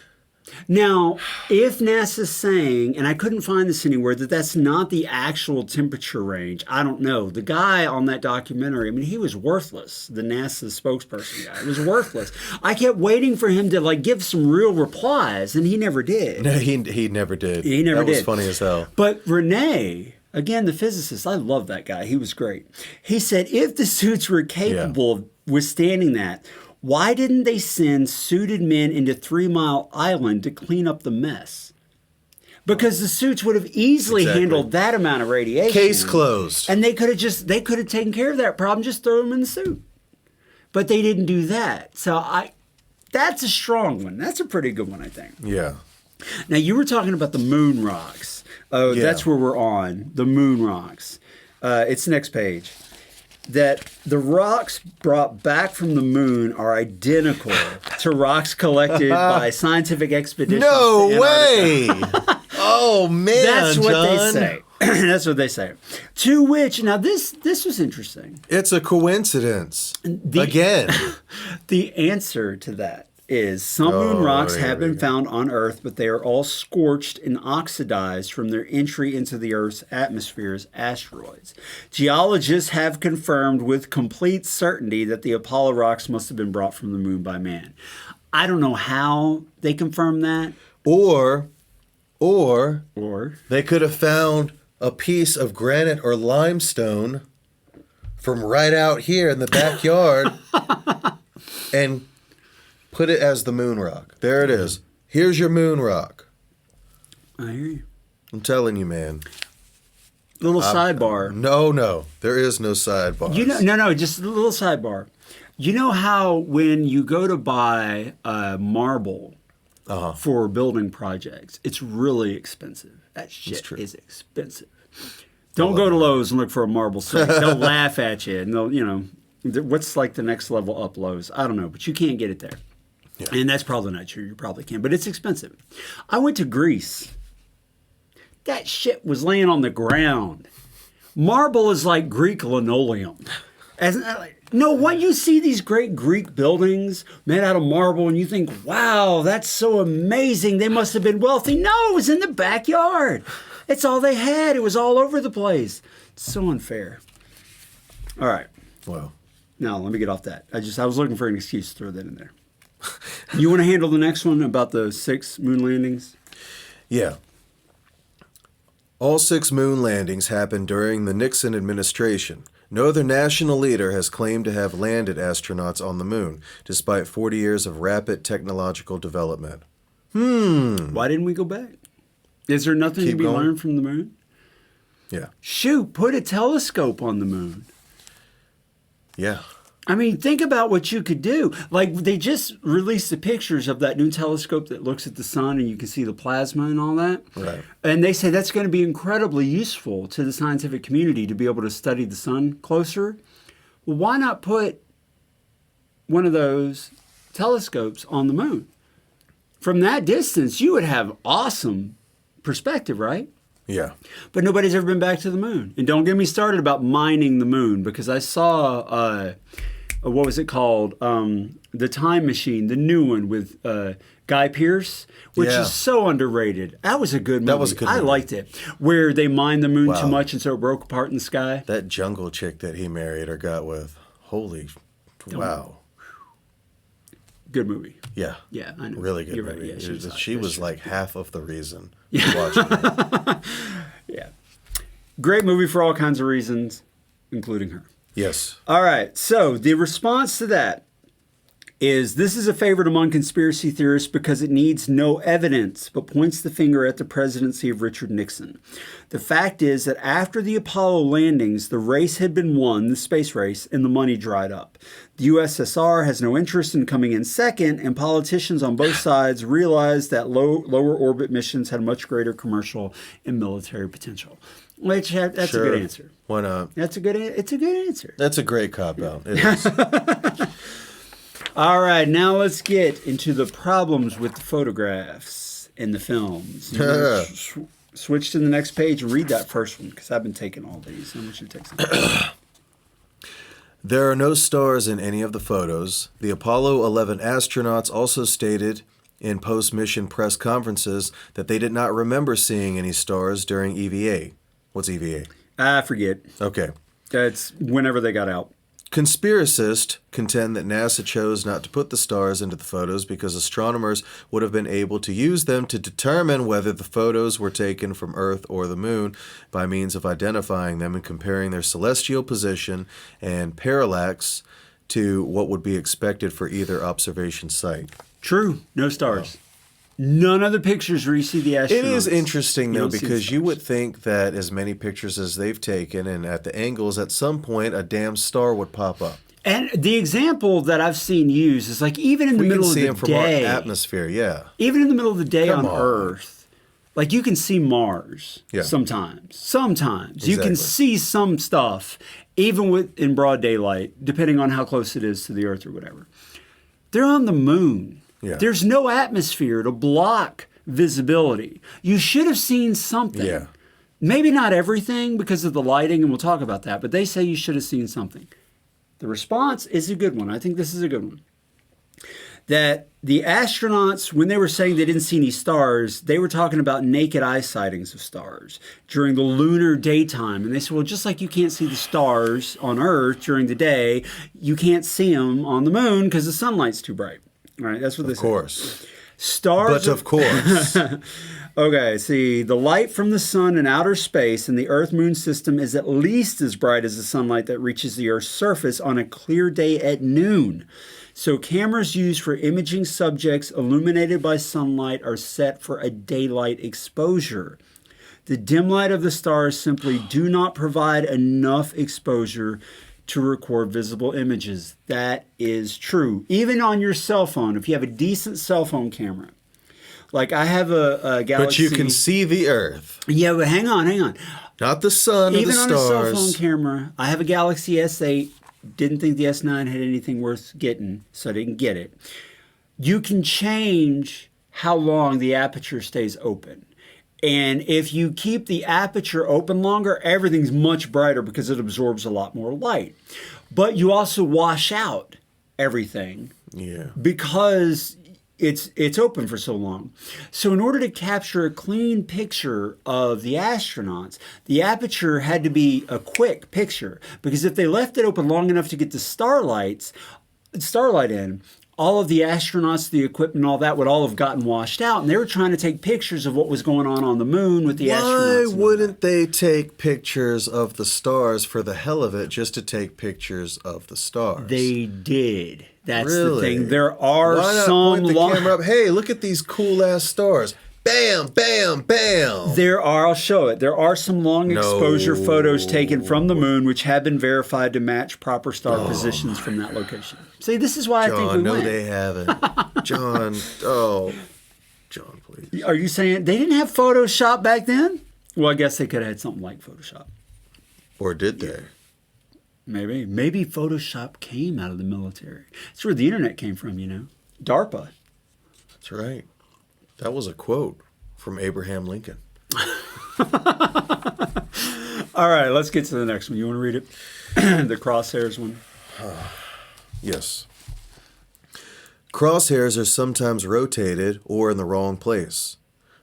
Now, if NASA's saying, and I couldn't find this anywhere, that that's not the actual temperature range, I don't know. The guy on that documentary, I mean, he was worthless. The NASA spokesperson guy was worthless. I kept waiting for him to give some real replies, and he never did. No, he never did. He never did. That was funny as hell. But Rene, again, the physicist, I love that guy. He was great. He said if the suits were capable of withstanding that, why didn't they send suited men into 3 Mile Island to clean up the mess? Because the suits would have easily handled that amount of radiation. Case closed. And they could have taken care of that problem, just throw them in the suit. But they didn't do that. So that's a strong one. That's a pretty good one, I think. Yeah. Now, you were talking about the moon rocks. Oh, that's where we're on. The moon rocks. It's next page. That the rocks brought back from the moon are identical to rocks collected by scientific expeditions. No way! Oh, man, That's what they say. That's what they say. To which, now this was interesting. It's a coincidence. Again. The answer to that is some moon rocks have been found on Earth, but they are all scorched and oxidized from their entry into the Earth's atmosphere as asteroids. Geologists have confirmed with complete certainty that the Apollo rocks must have been brought from the moon by man. I don't know how they confirmed that. Or they could have found a piece of granite or limestone from right out here in the backyard and put it as the moon rock. There it is. Here's your moon rock. I hear you. I'm telling you, man. Little sidebar. No. There is no sidebar. Just a little sidebar. You know how when you go to buy marble for building projects, it's really expensive. That shit is expensive. Don't go to Lowe's and look for a marble slate. They'll laugh at you. And they'll, what's like the next level up Lowe's? I don't know, but you can't get it there. Yeah. And that's probably not true. You probably can, but it's expensive. I went to Greece. That shit was laying on the ground. Marble is like Greek linoleum. No, when you see these great Greek buildings made out of marble and you think, wow, that's so amazing. They must have been wealthy. No, it was in the backyard. It's all they had. It was all over the place. It's so unfair. All right. Wow. Now, let me get off that. I was looking for an excuse to throw that in there. You want to handle the next one about the 6 moon landings? Yeah. All 6 moon landings happened during the Nixon administration. No other national leader has claimed to have landed astronauts on the moon, despite 40 years of rapid technological development. Why didn't we go back? Is there nothing to be learned from the moon? Yeah. Shoot, put a telescope on the moon. Yeah. I mean, think about what you could do. Like, they just released the pictures of that new telescope that looks at the sun and you can see the plasma and all that. Right. And they say that's going to be incredibly useful to the scientific community to be able to study the sun closer. Well, why not put one of those telescopes on the moon? From that distance, you would have awesome perspective, right? Yeah. But nobody's ever been back to the moon. And don't get me started about mining the moon, because I saw, what was it called? The Time Machine, the new one with Guy Pearce, which is so underrated. That was a good movie. That was a good movie. I liked it. Where they mined the moon too much and so it broke apart in the sky. That jungle chick that he married or got with. Holy, wow. Good movie. Yeah. Yeah, I know. Really good You're movie. Right. Yeah, she was like half of the reason Yeah. to watch it. Yeah. Great movie for all kinds of reasons, including her. Yes. All right. So the response to that is, this is a favorite among conspiracy theorists because it needs no evidence, but points the finger at the presidency of Richard Nixon. The fact is that after the Apollo landings, the race had been won, the space race, and the money dried up. The USSR has no interest in coming in second, and politicians on both sides realized that lower orbit missions had much greater commercial and military potential. That's a good answer. Why not? It's a good answer. That's a great cop-out. It is. All right, now let's get into the problems with the photographs in the films. Switch to the next page and read that first one, because I've been taking all these. I want you to take some. There are no stars in any of the photos. The Apollo 11 astronauts also stated in post-mission press conferences that they did not remember seeing any stars during EVA. What's EVA? I forget. Okay. That's whenever they got out. Conspiracists contend that NASA chose not to put the stars into the photos because astronomers would have been able to use them to determine whether the photos were taken from Earth or the Moon by means of identifying them and comparing their celestial position and parallax to what would be expected for either observation site. True. No stars. None of the pictures where you see the astronauts. It is interesting, though, because you would think that as many pictures as they've taken and at the angles, at some point, a damn star would pop up. And the example that I've seen used is like, even in the middle of the day. We can see them from our atmosphere, yeah. Even in the middle of the day on Earth, like you can see Mars sometimes. Sometimes. Exactly. You can see some stuff, even in broad daylight, depending on how close it is to the Earth or whatever. They're on the moon. Yeah. There's no atmosphere to block visibility. You should have seen something. Yeah. Maybe not everything because of the lighting, and we'll talk about that, but they say you should have seen something. The response is a good one. I think this is a good one. That the astronauts, when they were saying they didn't see any stars, they were talking about naked eye sightings of stars during the lunar daytime. And they said, well, just like you can't see the stars on Earth during the day, you can't see them on the moon because the sunlight's too bright. Right, that's what they say. Of course. Stars. But of course. Okay, see, the light from the sun in outer space in the Earth-Moon system is at least as bright as the sunlight that reaches the Earth's surface on a clear day at noon. So cameras used for imaging subjects illuminated by sunlight are set for a daylight exposure. The dim light of the stars simply do not provide enough exposure to record visible images. That is true. Even on your cell phone, if you have a decent cell phone camera. Like I have a Galaxy. But you can see the Earth. Yeah, but hang on. Not the sun or the stars. Even on a cell phone camera, I have a Galaxy S8. Didn't think the S9 had anything worth getting, so I didn't get it. You can change how long the aperture stays open. And if you keep the aperture open longer, everything's much brighter because it absorbs a lot more light. But you also wash out everything because it's open for so long. So in order to capture a clean picture of the astronauts, the aperture had to be a quick picture, because if they left it open long enough to get the starlight in, all of the astronauts, the equipment, all that would all have gotten washed out, and they were trying to take pictures of what was going on the moon with the astronauts. Why wouldn't they take pictures of the stars for the hell of it, just to take pictures of the stars? They did. That's really? The thing. There are Why not some point the camera up? Hey, look at these cool ass stars. Bam, bam, bam. I'll show it. There are some long exposure photos taken from the moon which have been verified to match proper star positions from that location. See, this is why I think we went. No, they haven't. John, John, please. Are you saying they didn't have Photoshop back then? Well, I guess they could have had something like Photoshop. Or did they? Maybe Photoshop came out of the military. That's where the internet came from, DARPA. That's right. That was a quote from Abraham Lincoln. All right, let's get to the next one. You want to read it? The crosshairs one? Yes. Crosshairs are sometimes rotated or in the wrong place.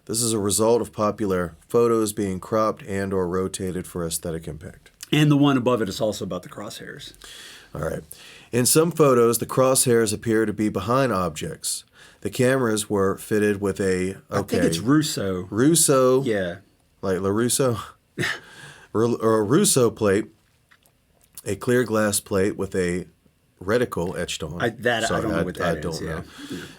This is a result of popular photos being cropped and or rotated for aesthetic impact. And the one above it is also about the crosshairs. All right. In some photos, the crosshairs appear to be behind objects. The cameras were fitted with I think it's Russo. Russo? Yeah. Like LaRusso? Or a Russo plate, a clear glass plate with a reticle etched on. I don't know what that is. I don't know.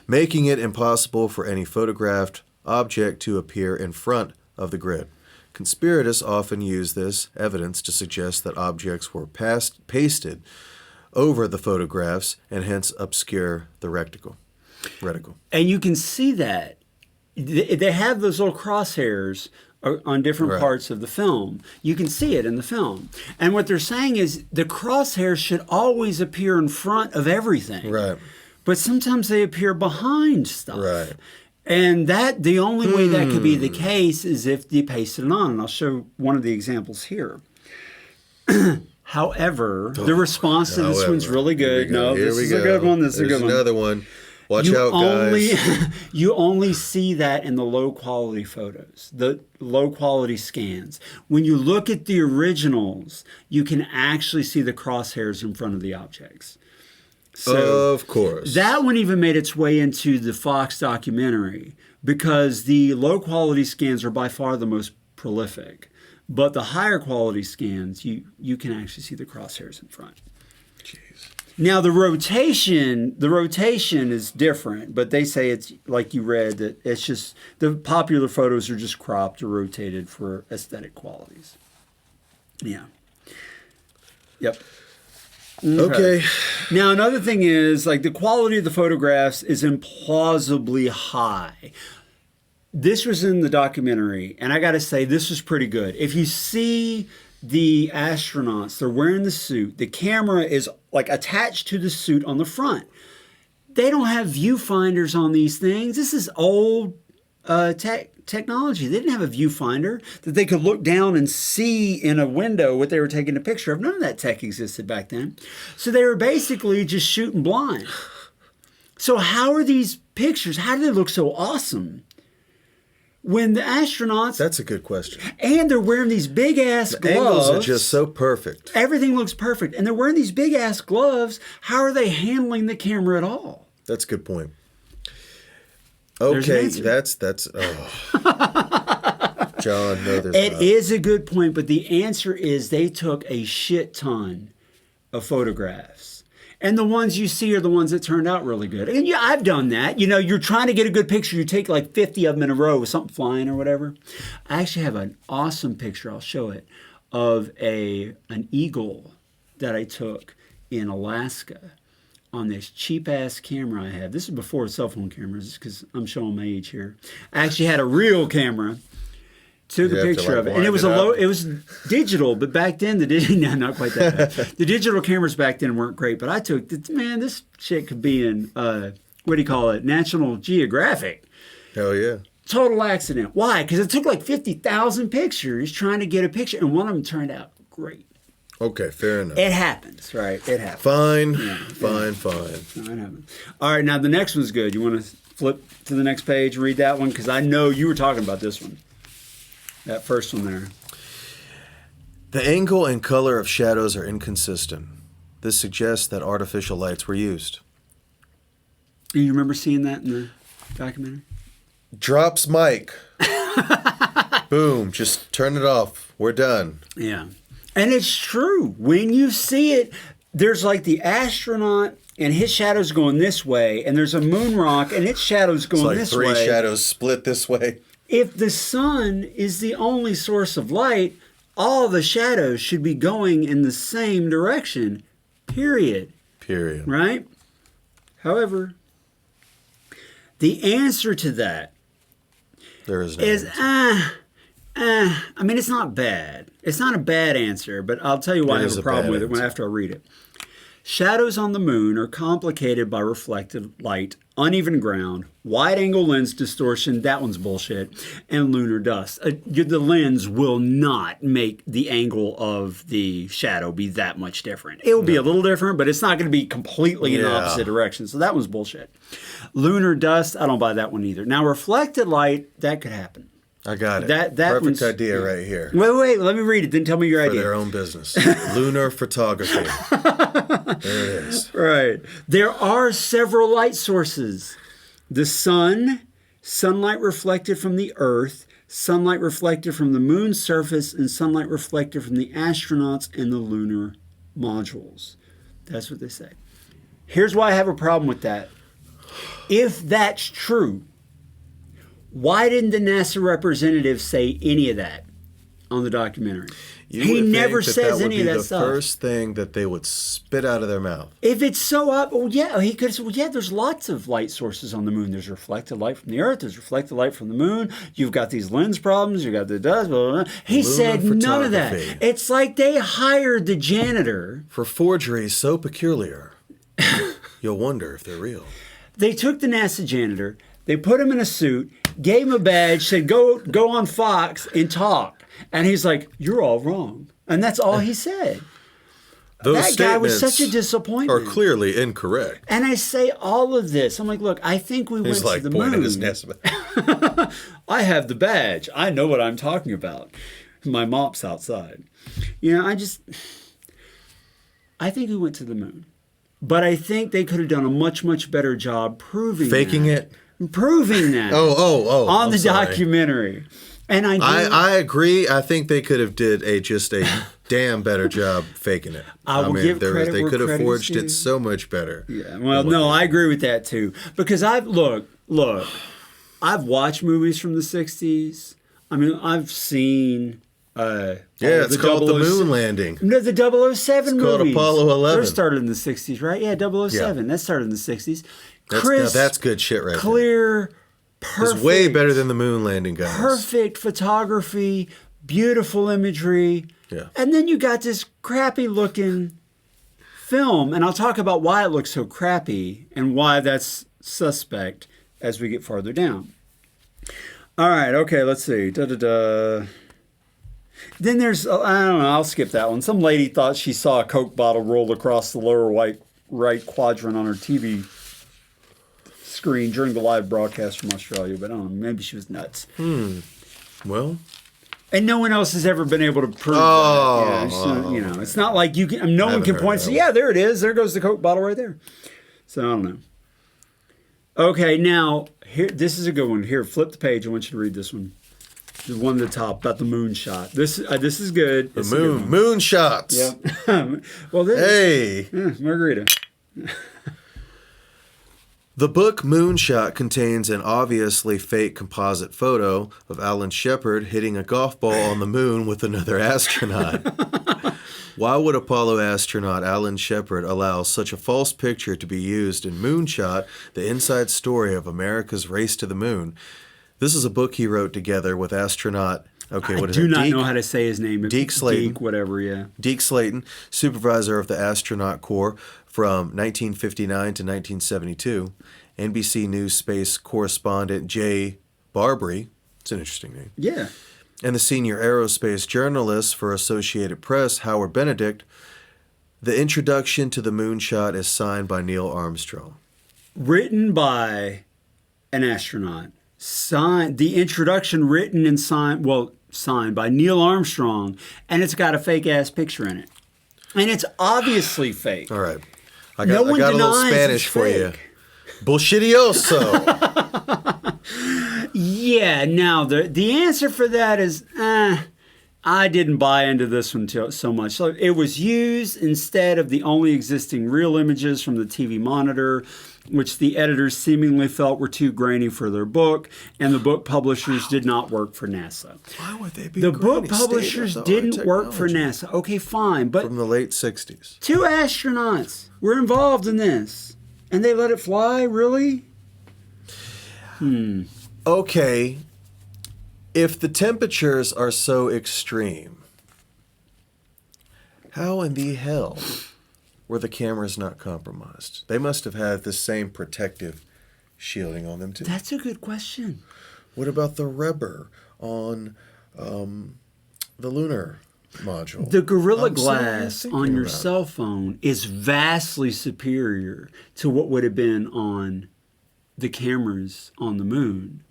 Making it impossible for any photographed object to appear in front of the grid. Conspiracists often use this evidence to suggest that objects were pasted over the photographs and hence obscure the reticle. And you can see that. They have those little crosshairs on different parts of the film. You can see it in the film. And what they're saying is the crosshairs should always appear in front of everything. Right. But sometimes they appear behind stuff. Right. And the only way that could be the case is if you pasted it on. And I'll show one of the examples here. However, the response to this one's really good. No, this is a good one. This is a good one. Another one. Watch out, guys. You only see that in the low-quality photos, the low-quality scans. When you look at the originals, you can actually see the crosshairs in front of the objects. So of course. That one even made its way into the Fox documentary because the low-quality scans are by far the most prolific. But the higher-quality scans, you can actually see the crosshairs in front. Now the rotation is different, but they say it's like you read that it's just the popular photos are just cropped or rotated for aesthetic qualities. Yeah. Yep. Okay. Now another thing is like the quality of the photographs is implausibly high. This was in the documentary, and I got to say this was pretty good. If you see the astronauts, they're wearing the suit. The camera is like attached to the suit on the front. They don't have viewfinders on these things. This is old technology. They didn't have a viewfinder that they could look down and see in a window what they were taking a picture of. None of that tech existed back then. So they were basically just shooting blind. So how are these pictures, how do they look so awesome? When the astronauts... That's a good question. And they're wearing these big-ass gloves. The angles are just so perfect. Everything looks perfect. And they're wearing these big-ass gloves. How are they handling the camera at all? That's a good point. Okay, that's John, no, there's not. It is a good point, but the answer is they took a shit ton of photographs. And the ones you see are the ones that turned out really good. And yeah, I've done that. You know, you're trying to get a good picture. You take like 50 of them in a row with something flying or whatever. I actually have an awesome picture, I'll show it, of an eagle that I took in Alaska on this cheap-ass camera I had. This is before cell phone cameras because I'm showing my age here. I actually had a real camera. Took a picture of it, and it was digital, but back then no, not quite that bad. The digital cameras back then weren't great, but I took this shit could be in National Geographic. Hell yeah! Total accident. Why? Because it took like 50,000 pictures trying to get a picture, and one of them turned out great. Okay, fair enough. It happens, right? It happens. Fine. Yeah, No, it happens. All right, now the next one's good. You want to flip to the next page and read that one? Because I know you were talking about this one. That first one there. The angle and color of shadows are inconsistent. This suggests that artificial lights were used. Do you remember seeing that in the documentary? Drops mic. Boom. Just turn it off. We're done. Yeah. And it's true. When you see it, there's like the astronaut and his shadow's going this way, and there's a moon rock and its shadow's going this way. It's like three shadows split this way. If the sun is the only source of light, all the shadows should be going in the same direction. Period. Right? However, the answer to that there is no answer. I mean, it's not bad. It's not a bad answer, but I'll tell you why I have a problem with it after I read it. Shadows on the moon are complicated by reflected light, uneven ground, wide-angle lens distortion, that one's bullshit, and lunar dust. The lens will not make the angle of the shadow be that much different. It will be a little different, but it's not going to be completely in the opposite direction. So that one's bullshit. Lunar dust, I don't buy that one either. Now, reflected light, that could happen. I got it. That perfect idea right here. Wait, let me read it. Then tell me your idea. For their own business. Lunar photography. There it is. Right. There are several light sources. The sun, sunlight reflected from the earth, sunlight reflected from the moon's surface, and sunlight reflected from the astronauts and the lunar modules. That's what they say. Here's why I have a problem with that. If that's true, why didn't the NASA representative say any of that on the documentary? He never says any of that stuff. That would be the first thing that they would spit out of their mouth. If it's so up, well, yeah, he could have said, well, yeah, there's lots of light sources on the moon. There's reflected light from the Earth. There's reflected light from the moon. You've got these lens problems. You've got the dust, blah, blah, blah. He said none of that. It's like they hired the janitor. For forgeries so peculiar, you'll wonder if they're real. They took the NASA janitor. They put him in a suit, gave him a badge, said, go on Fox and talk. And he's like, you're all wrong. And that's all he said. That guy was such a disappointment. Are clearly incorrect. And I say all of this. I'm like, look, I think we went to the moon. His nest. I have the badge. I know what I'm talking about. My mop's outside. You know, I think we went to the moon. But I think they could have done a much, much better job proving it. Proving that. On the documentary. And I agree. I think they could have did just a damn better job faking it. They could have forged it so much better. Yeah. Well, no, I agree with that too. Because I've watched movies from the 60s. I mean, I've seen it's called The Moon Landing. No, the 007 movies. Called Apollo 11. They started in the 60s, right? Yeah, 007. That started in the 60s. That's good shit right there. Perfect. It's way better than the moon landing, guys. Perfect photography, beautiful imagery. Yeah. And then you got this crappy looking film. And I'll talk about why it looks so crappy and why that's suspect as we get farther down. All right. Okay. Let's see. Then there's, I don't know, I'll skip that one. Some lady thought she saw a Coke bottle roll across the lower right quadrant on her TV screen during the live broadcast from Australia, but I don't know, maybe she was nuts. Well, and no one else has ever been able to prove that. Yeah, it's not like you can. No one can point and say, "Yeah, there it is. There goes the Coke bottle right there." So I don't know. Okay, now here, this is a good one. Here, flip the page. I want you to read this one. The one at the top about the moon shot. This is good. The moon shots. Yeah. Well, margarita. The book Moonshot contains an obviously fake composite photo of Alan Shepard hitting a golf ball on the moon with another astronaut. Why would Apollo astronaut Alan Shepard allow such a false picture to be used in Moonshot, the inside story of America's race to the moon? This is a book he wrote together with astronaut... Okay, what is it? I do not know how to say his name. Deke Slayton. Deke, whatever, yeah. Deke Slayton, supervisor of the Astronaut Corps from 1959 to 1972. NBC News space correspondent J. Barbary. It's an interesting name. Yeah. And the senior aerospace journalist for Associated Press, Howard Benedict. The introduction to the moonshot is signed by Neil Armstrong. Written by an astronaut. Signed. The introduction written and signed by Neil Armstrong, and it's got a fake-ass picture in it. And it's obviously fake. All right. I got a little Spanish for you. Bullshitioso. Yeah, now the answer for that is, I didn't buy into this one so much. So it was used instead of the only existing real images from the TV monitor, which the editors seemingly felt were too grainy for their book, and the book publishers did not work for NASA. Why would they be The book publishers didn't work for NASA. Okay, fine, but from the late 60s. 2 astronauts were involved in this, and they let it fly? Really? Okay, if the temperatures are so extreme, how in the hell were the cameras not compromised? They must have had the same protective shielding on them too. That's a good question. What about the rubber on the lunar module? The Gorilla Glass on your cell phone is vastly superior to what would have been on the cameras on the moon.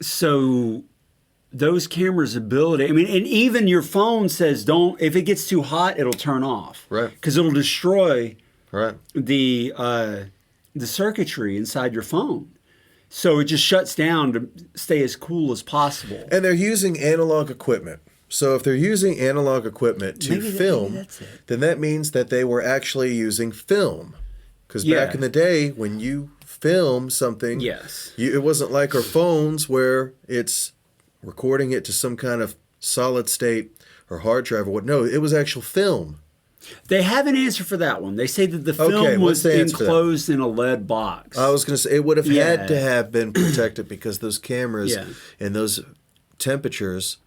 So those cameras' ability, I mean, and even your phone says if it gets too hot, it'll turn off. Right. Because it'll destroy Right. the circuitry inside your phone. So it just shuts down to stay as cool as possible. And they're using analog equipment. So if they're using analog equipment to film, then that means that they were actually using film. Because back in the day, when you film something, it wasn't like our phones where it's recording it to some kind of solid state or hard drive or what. No, it was actual film. They have an answer for that one. They say that the film was enclosed in a lead box. I was going to say it would have had to have been protected because those cameras and those temperatures,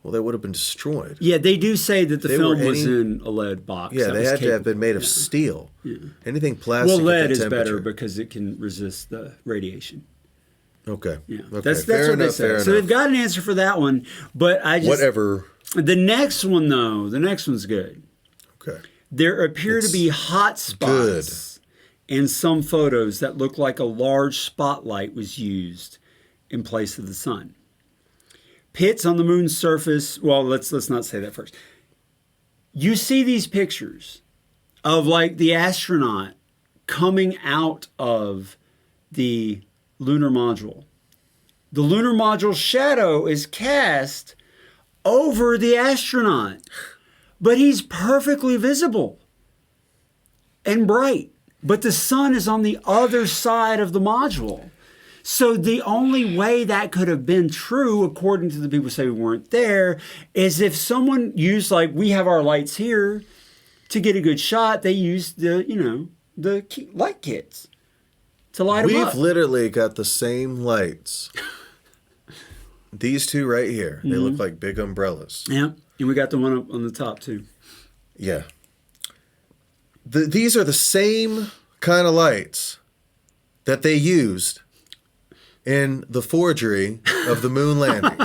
well, they would have been destroyed. Yeah, they do say that the film was in a lead box. Yeah, they had to have been made of steel. Yeah. Anything plastic. Well, lead is better because it can resist the radiation. Okay. Yeah. Okay. That's what they say. So they've got an answer for that one, but I just whatever. The next one though, the next one's good. Okay. There appear to be hot spots in some photos that look like a large spotlight was used in place of the sun. Pits on the moon's surface. Well, let's not say that first. You see these pictures of like the astronaut coming out of the lunar module. The lunar module's shadow is cast over the astronaut, but he's perfectly visible and bright. But the sun is on the other side of the module. So the only way that could have been true, according to the people who say we weren't there, is if someone used, like we have our lights here, to get a good shot, they used the light kits to light them up. We've literally got the same lights. These two right here, they look like big umbrellas. Yeah, and we got the one up on the top too. Yeah. These are the same kind of lights that they used in the forgery of the moon landing.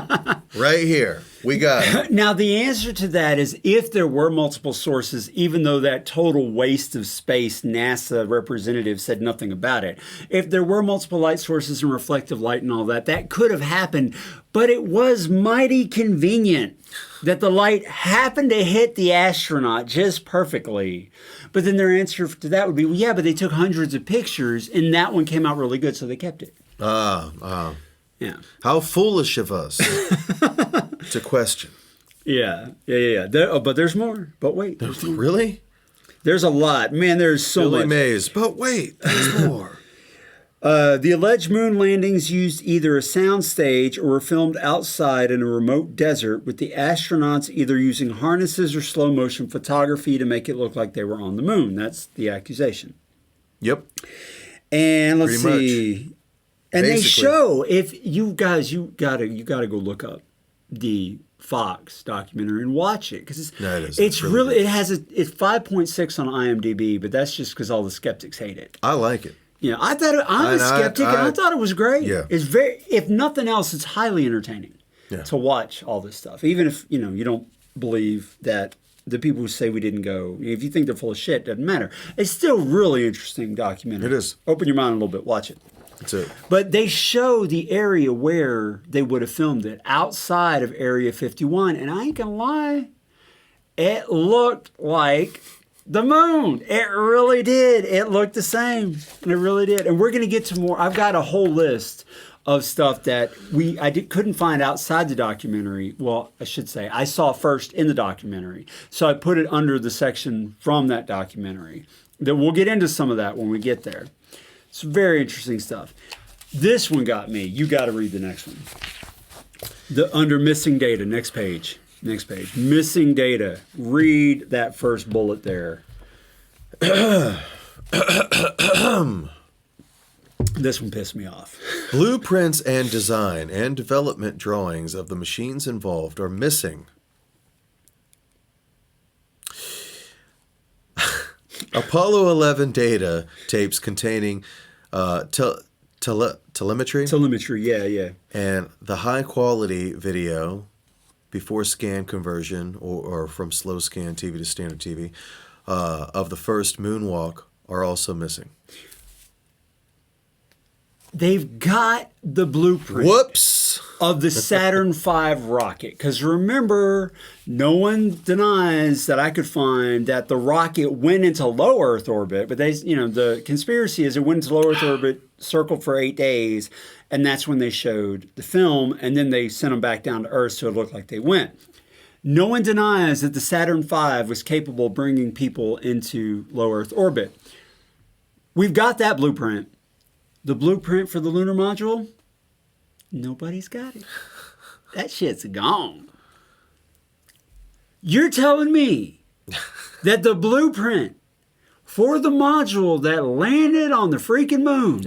Right here. We got it. Now, the answer to that is if there were multiple sources, even though that total waste of space NASA representative said nothing about it, if there were multiple light sources and reflective light and all that, that could have happened. But it was mighty convenient that the light happened to hit the astronaut just perfectly. But then their answer to that would be, well, yeah, but they took hundreds of pictures and that one came out really good, so they kept it. Yeah. How foolish of us to question. Yeah. But there's more. But wait. There's more. Really? There's a lot. Man, there's so much. Billy Mays. But wait, there's more. The alleged moon landings used either a sound stage or were filmed outside in a remote desert with the astronauts either using harnesses or slow motion photography to make it look like they were on the moon. That's the accusation. Yep. And let's see. And basically, they show, if you guys, you gotta go look up the Fox documentary and watch it because it's really it has it's 5.6 on IMDb, but that's just because all the skeptics hate it. I like it. Yeah, I thought I'm a skeptic, and I thought it was great. Yeah. It's if nothing else, it's highly entertaining to watch all this stuff. Even if you don't believe that the people who say we didn't go, if you think they're full of shit, doesn't matter. It's still really interesting documentary. It is. Open your mind a little bit, watch it. That's it. But they show the area where they would have filmed it outside of Area 51, and I ain't gonna lie, it looked like the moon. It really did. It looked the same. It really did. And we're going to get to more. I've got a whole list of stuff that couldn't find outside the documentary. Well, I should say I saw first in the documentary. So I put it under the section from that documentary. That we'll get into some of that when we get there. It's very interesting stuff. This one got me. You got to read the next one. Under missing data, next page. Next page. Missing data. Read that first bullet there. This one pissed me off. Blueprints and design and development drawings of the machines involved are missing. Apollo 11 data tapes containing telemetry. Telemetry, yeah. And the high-quality video before scan conversion or from slow scan TV to standard TV of the first moonwalk are also missing. They've got the blueprint of the Saturn V rocket. Because remember, no one denies that I could find that the rocket went into low Earth orbit. But the conspiracy is it went into low Earth orbit, circled for 8 days, and that's when they showed the film, and then they sent them back down to Earth so it looked like they went. No one denies that the Saturn V was capable of bringing people into low Earth orbit. We've got that blueprint. The blueprint for the lunar module, nobody's got it. That shit's gone. You're telling me that the blueprint for the module that landed on the freaking moon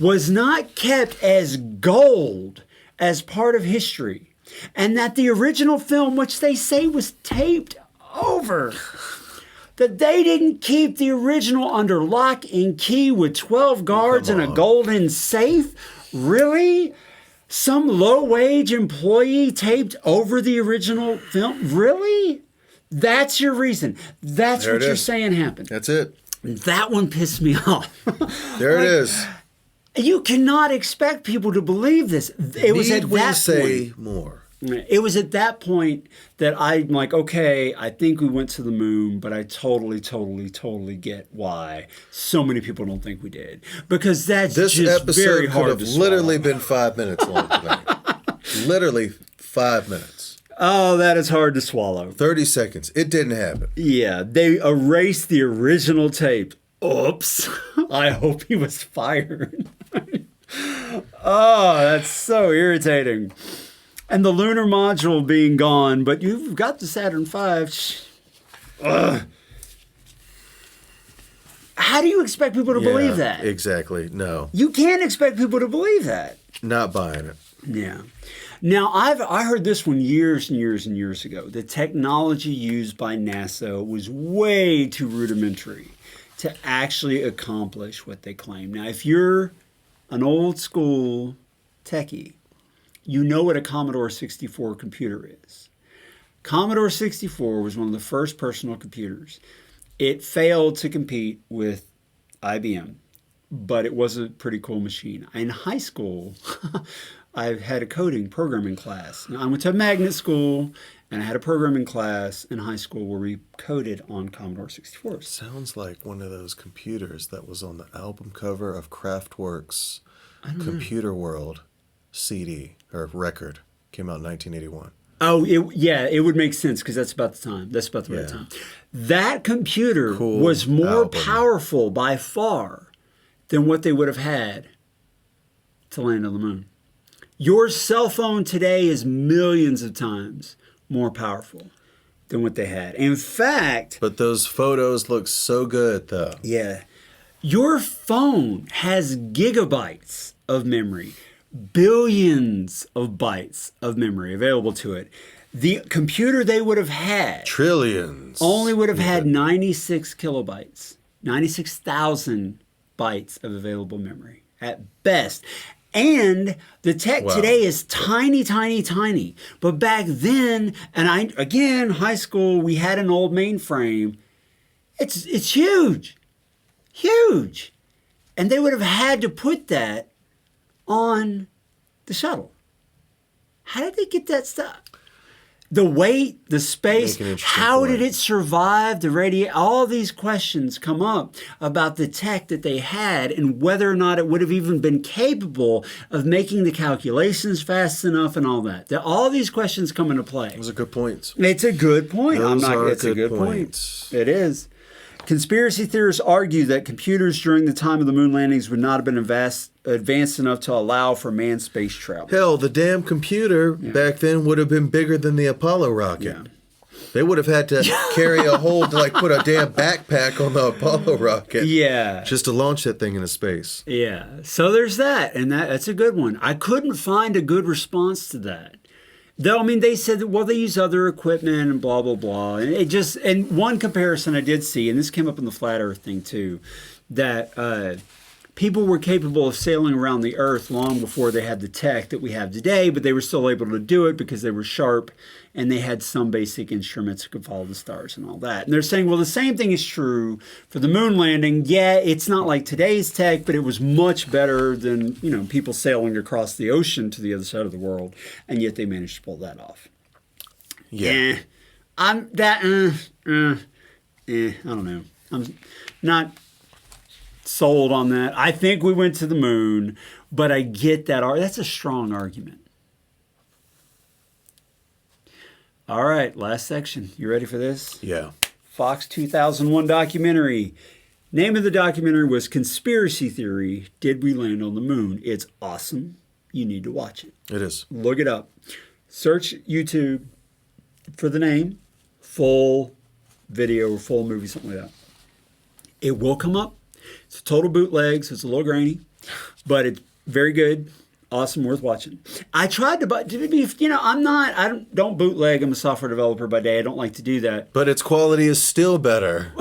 was not kept as gold as part of history, and that the original film, which they say was taped over, that they didn't keep the original under lock and key with 12 guards and a golden safe? Really? Some low-wage employee taped over the original film? Really? That's your reason. That's what you're saying happened. That's it. That one pissed me off. There it is. You cannot expect people to believe this. It was at that point. Say more? It was at that point that I'm like, okay, I think we went to the moon, but I totally get why so many people don't think we did. Because that's this just episode very hard could have to literally been 5 minutes long tonight. Literally 5 minutes. Oh, that is hard to swallow. 30 seconds. It didn't happen. Yeah, they erased the original tape. Oops. I hope he was fired. Oh, that's so irritating. And the lunar module being gone, but you've got the Saturn V. Ugh. How do you expect people to believe that? Exactly. No. You can't expect people to believe that. Not buying it. Yeah. Now, I heard this one years and years and years ago. The technology used by NASA was way too rudimentary to actually accomplish what they claim. Now, if you're an old school techie, you know what a Commodore 64 computer is. Commodore 64 was one of the first personal computers. It failed to compete with IBM, but it was a pretty cool machine. In high school, I had a programming class. Now, I went to a magnet school, and I had a programming class in high school where we coded on Commodore 64. Sounds like one of those computers that was on the album cover of Kraftwerk's Computer World CD or record. Came out in 1981. Oh, it would make sense because that's about the time. That's about the right time. That computer was more powerful by far than what they would have had to land on the moon. Your cell phone today is millions of times more powerful than what they had. In fact... But those photos look so good, though. Yeah. Your phone has gigabytes of memory, billions of bytes of memory available to it. The computer they would have had... Trillions. Only would have had 96 kilobytes. 96,000 bytes of available memory at best. And the tech today is tiny, tiny, tiny. But back then, and again, high school, we had an old mainframe. It's huge. Huge. And they would have had to put that on the shuttle. How did they get that stuff? The weight, the space, how did it survive the radiation? All these questions come up about the tech that they had and whether or not it would have even been capable of making the calculations fast enough and all that. All these questions come into play. Those are good points. It's a good point. It's a good point. It is. Conspiracy theorists argue that computers during the time of the moon landings would not have been advanced enough to allow for manned space travel. Hell, the damn computer back then would have been bigger than the Apollo rocket. Yeah. They would have had to carry a whole, put a damn backpack on the Apollo rocket. Yeah. Just to launch that thing into space. Yeah. So there's that, and that's a good one. I couldn't find a good response to that. Though, I mean, they said, well, they use other equipment and blah, blah, blah. And and one comparison I did see, and this came up in the Flat Earth thing too, that people were capable of sailing around the Earth long before they had the tech that we have today, but they were still able to do it because they were sharp and they had some basic instruments that could follow the stars and all that. And they're saying, well, the same thing is true for the moon landing. Yeah, it's not like today's tech, but it was much better than, people sailing across the ocean to the other side of the world, and yet they managed to pull that off. Yeah. I don't know. I'm not sold on that. I think we went to the moon, but I get that. That's a strong argument. All right, last section. You ready for this? Yeah. Fox 2001 documentary. Name of the documentary was Conspiracy Theory, Did We Land on the Moon? It's awesome. You need to watch it. It is. Look it up. Search YouTube for the name, full video or full movie, something like that. It will come up. It's a total bootleg, so it's a little grainy, but it's very good. Awesome, worth watching. I tried to buy, I don't bootleg. I'm a software developer by day. I don't like to do that. But its quality is still better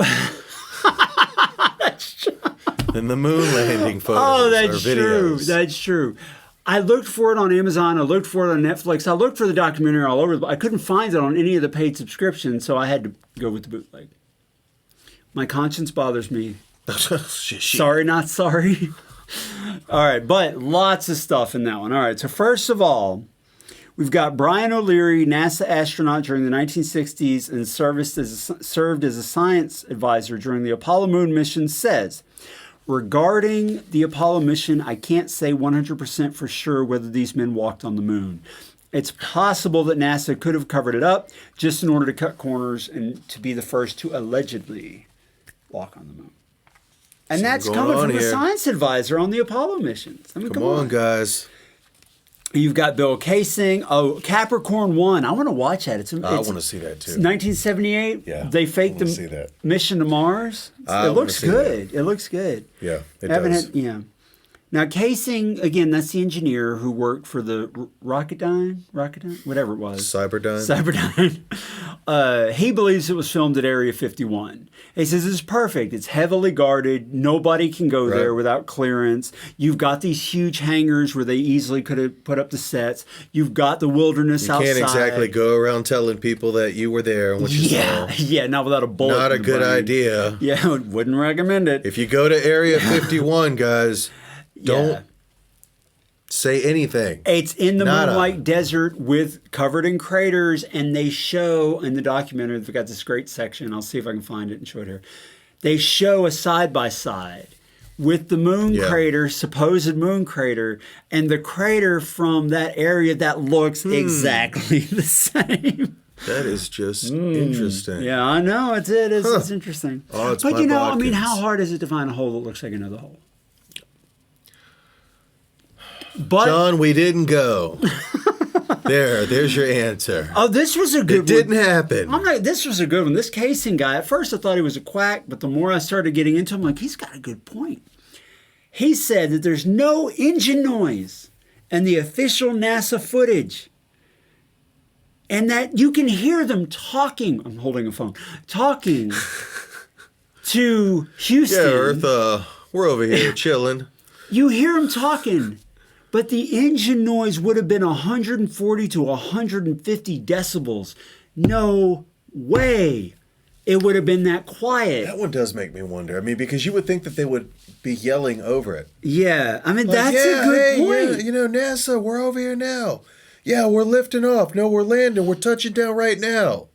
than the moon landing photos. Oh, that's true. That's true. I looked for it on Amazon. I looked for it on Netflix. I looked for the documentary all over. I couldn't find it on any of the paid subscriptions, so I had to go with the bootleg. My conscience bothers me. Sorry, not sorry. All right, but lots of stuff in that one. All right, so first of all, we've got Brian O'Leary, NASA astronaut during the 1960s and served as a science advisor during the Apollo moon mission, says, regarding the Apollo mission, I can't say 100% for sure whether these men walked on the moon. It's possible that NASA could have covered it up just in order to cut corners and to be the first to allegedly walk on the moon. And that's coming from the science advisor on the Apollo missions. I mean, come on, guys. You've got Bill Casing. Oh, Capricorn 1. I want to watch that. I want to see that too. 1978. Yeah. They faked the mission to Mars. It looks good. It looks good. Yeah, it does. Now, Casing, again, that's the engineer who worked for the Rocketdyne, whatever it was. Cyberdyne. He believes it was filmed at Area 51. He says it's perfect. It's heavily guarded. Nobody can go there without clearance. You've got these huge hangars where they easily could have put up the sets. You've got the wilderness outside. You can't exactly go around telling people that you were there and what you saw. Yeah, not without a bullet. Not a good idea. Yeah, wouldn't recommend it. If you go to Area 51, guys... Don't say anything. It's in the Moonlight Desert covered in craters, and they show in the documentary, they've got this great section. I'll see if I can find it and show it here. They show a side-by-side with the moon crater, supposed moon crater, and the crater from that area that looks exactly the same. That is just interesting. Yeah, I know. It's interesting. Oh, it's but how hard is it to find a hole that looks like another hole? But, John, we didn't go. There's your answer. Oh, this was a good one. It didn't happen. This was a good one. This Casing guy, at first I thought he was a quack, but the more I started getting into him, he's got a good point. He said that there's no engine noise in the official NASA footage. And that you can hear them talking. I'm holding a phone. Talking to Houston. Yeah, Earth We're over here chilling. You hear them talking, but the engine noise would have been 140 to 150 decibels. No way. It would have been that quiet. That one does make me wonder. I mean, because you would think that they would be yelling over it. Yeah. I mean, that's a good point. Yeah, you know, NASA, we're over here now. Yeah, we're lifting off. No, we're landing. We're touching down right now.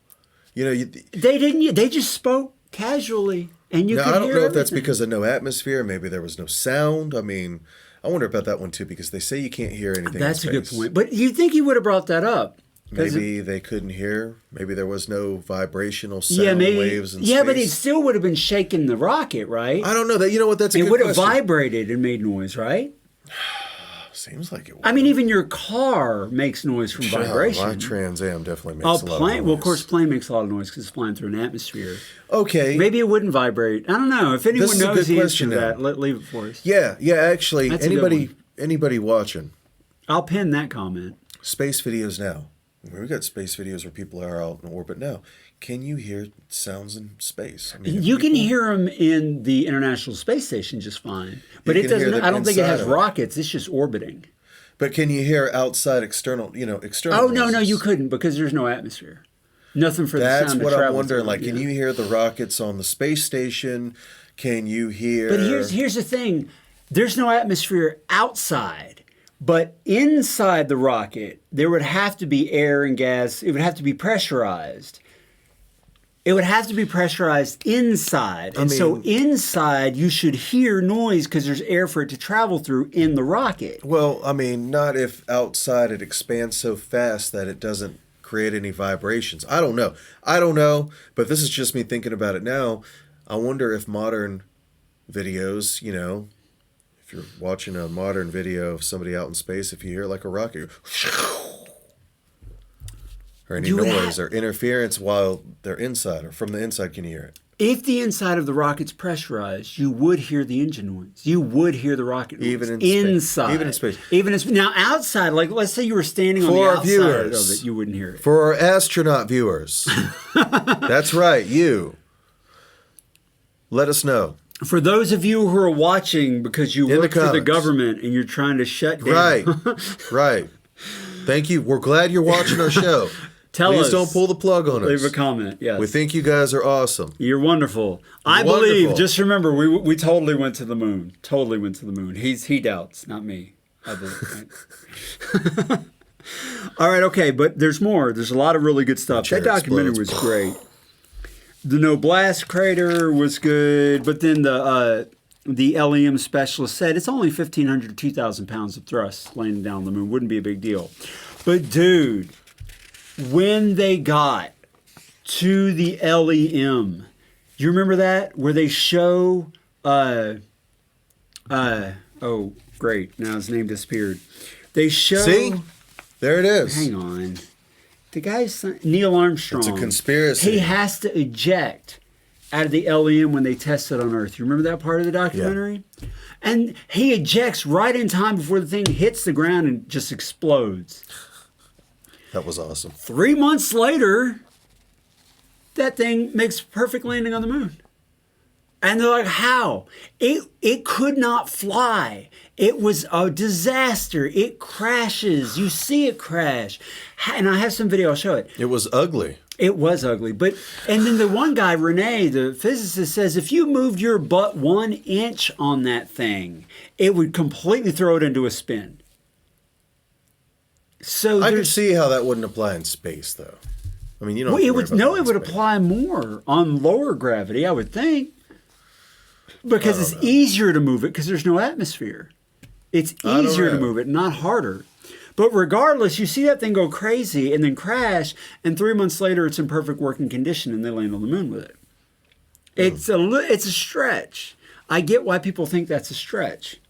You know, they didn't. They just spoke casually, and you. Now, I don't know if that's because of no atmosphere. Maybe there was no sound. I mean, I wonder about that one too, because they say you can't hear anything. That's a good point. But you'd think he would have brought that up. Maybe they couldn't hear. Maybe there was no vibrational sound waves in space. Yeah, but it still would have been shaking the rocket, right? I don't know that. You know what? That's a good question. It would have vibrated and made noise, right? Seems like it would. I mean, even your car makes noise from vibration. My Trans Am definitely makes a lot of noise. Well, of course, plane makes a lot of noise because it's flying through an atmosphere. Okay. Maybe it wouldn't vibrate. I don't know. If anyone knows the answer to that, leave it for us. Yeah, actually, anybody watching. I'll pin that comment. Space videos now. We've got space videos where people are out in orbit now. Can you hear sounds in space? I mean, you can hear them in the International Space Station just fine. But it doesn't. I don't think it has rockets. It's just orbiting. But can you hear outside external? Oh, no, you couldn't because there's no atmosphere. Nothing for the sound to travel. That's what I'm wondering. Like, can you hear the rockets on the space station? Can you hear? But here's the thing. There's no atmosphere outside. But inside the rocket, there would have to be air and gas. It would have to be pressurized. It would have to be pressurized inside. And so inside, you should hear noise because there's air for it to travel through in the rocket. Well, I mean, not if outside it expands so fast that it doesn't create any vibrations. I don't know. But this is just me thinking about it now. I wonder if modern videos, if you're watching a modern video of somebody out in space, if you hear like a rocket, or any noise or interference while they're inside or from the inside, can you hear it? If the inside of the rocket's pressurized, you would hear the engine noise. You would hear the rocket noise. Even in inside. Space. Even in space. Now, outside, like let's say you were standing on the outside of it, you wouldn't hear it. For our astronaut viewers, that's right, you. Let us know. For those of you who are watching because you work for the government and you're trying to shut down. Right. Thank you. We're glad you're watching our show. Please don't pull the plug on us. Leave a comment, yes. We think you guys are awesome. You're wonderful. I believe, just remember, we totally went to the moon. Totally went to the moon. He doubts, not me. I believe. Right? All right, okay, but there's more. There's a lot of really good stuff. That documentary was great. The No Blast Crater was good, but then the LEM specialist said it's only 1,500 to 2,000 pounds of thrust landing down on the moon. Wouldn't be a big deal. But, dude, when they got to the LEM, you remember that? Where they show, oh, great, now his name disappeared. They show... See? There it is. Hang on. The guy's Neil Armstrong. It's a conspiracy. He has to eject out of the LEM when they test it on Earth. You remember that part of the documentary? Yeah. And he ejects right in time before the thing hits the ground and just explodes. That was awesome. 3 months later, that thing makes a perfect landing on the moon. And they're like, how? It could not fly. It was a disaster. It crashes. You see it crash. And I have some video. I'll show it. It was ugly. It was ugly. And then the one guy, Rene, the physicist, says if you moved your butt 1 inch on that thing, it would completely throw it into a spin. So I could see how that wouldn't apply in space, though. I mean, you don't. It would apply more on lower gravity, I would think. Because it's easier to move it because there's no atmosphere. It's easier to move it, not harder. But regardless, you see that thing go crazy and then crash, and 3 months later it's in perfect working condition and they land on the moon with it. It's a stretch. I get why people think that's a stretch.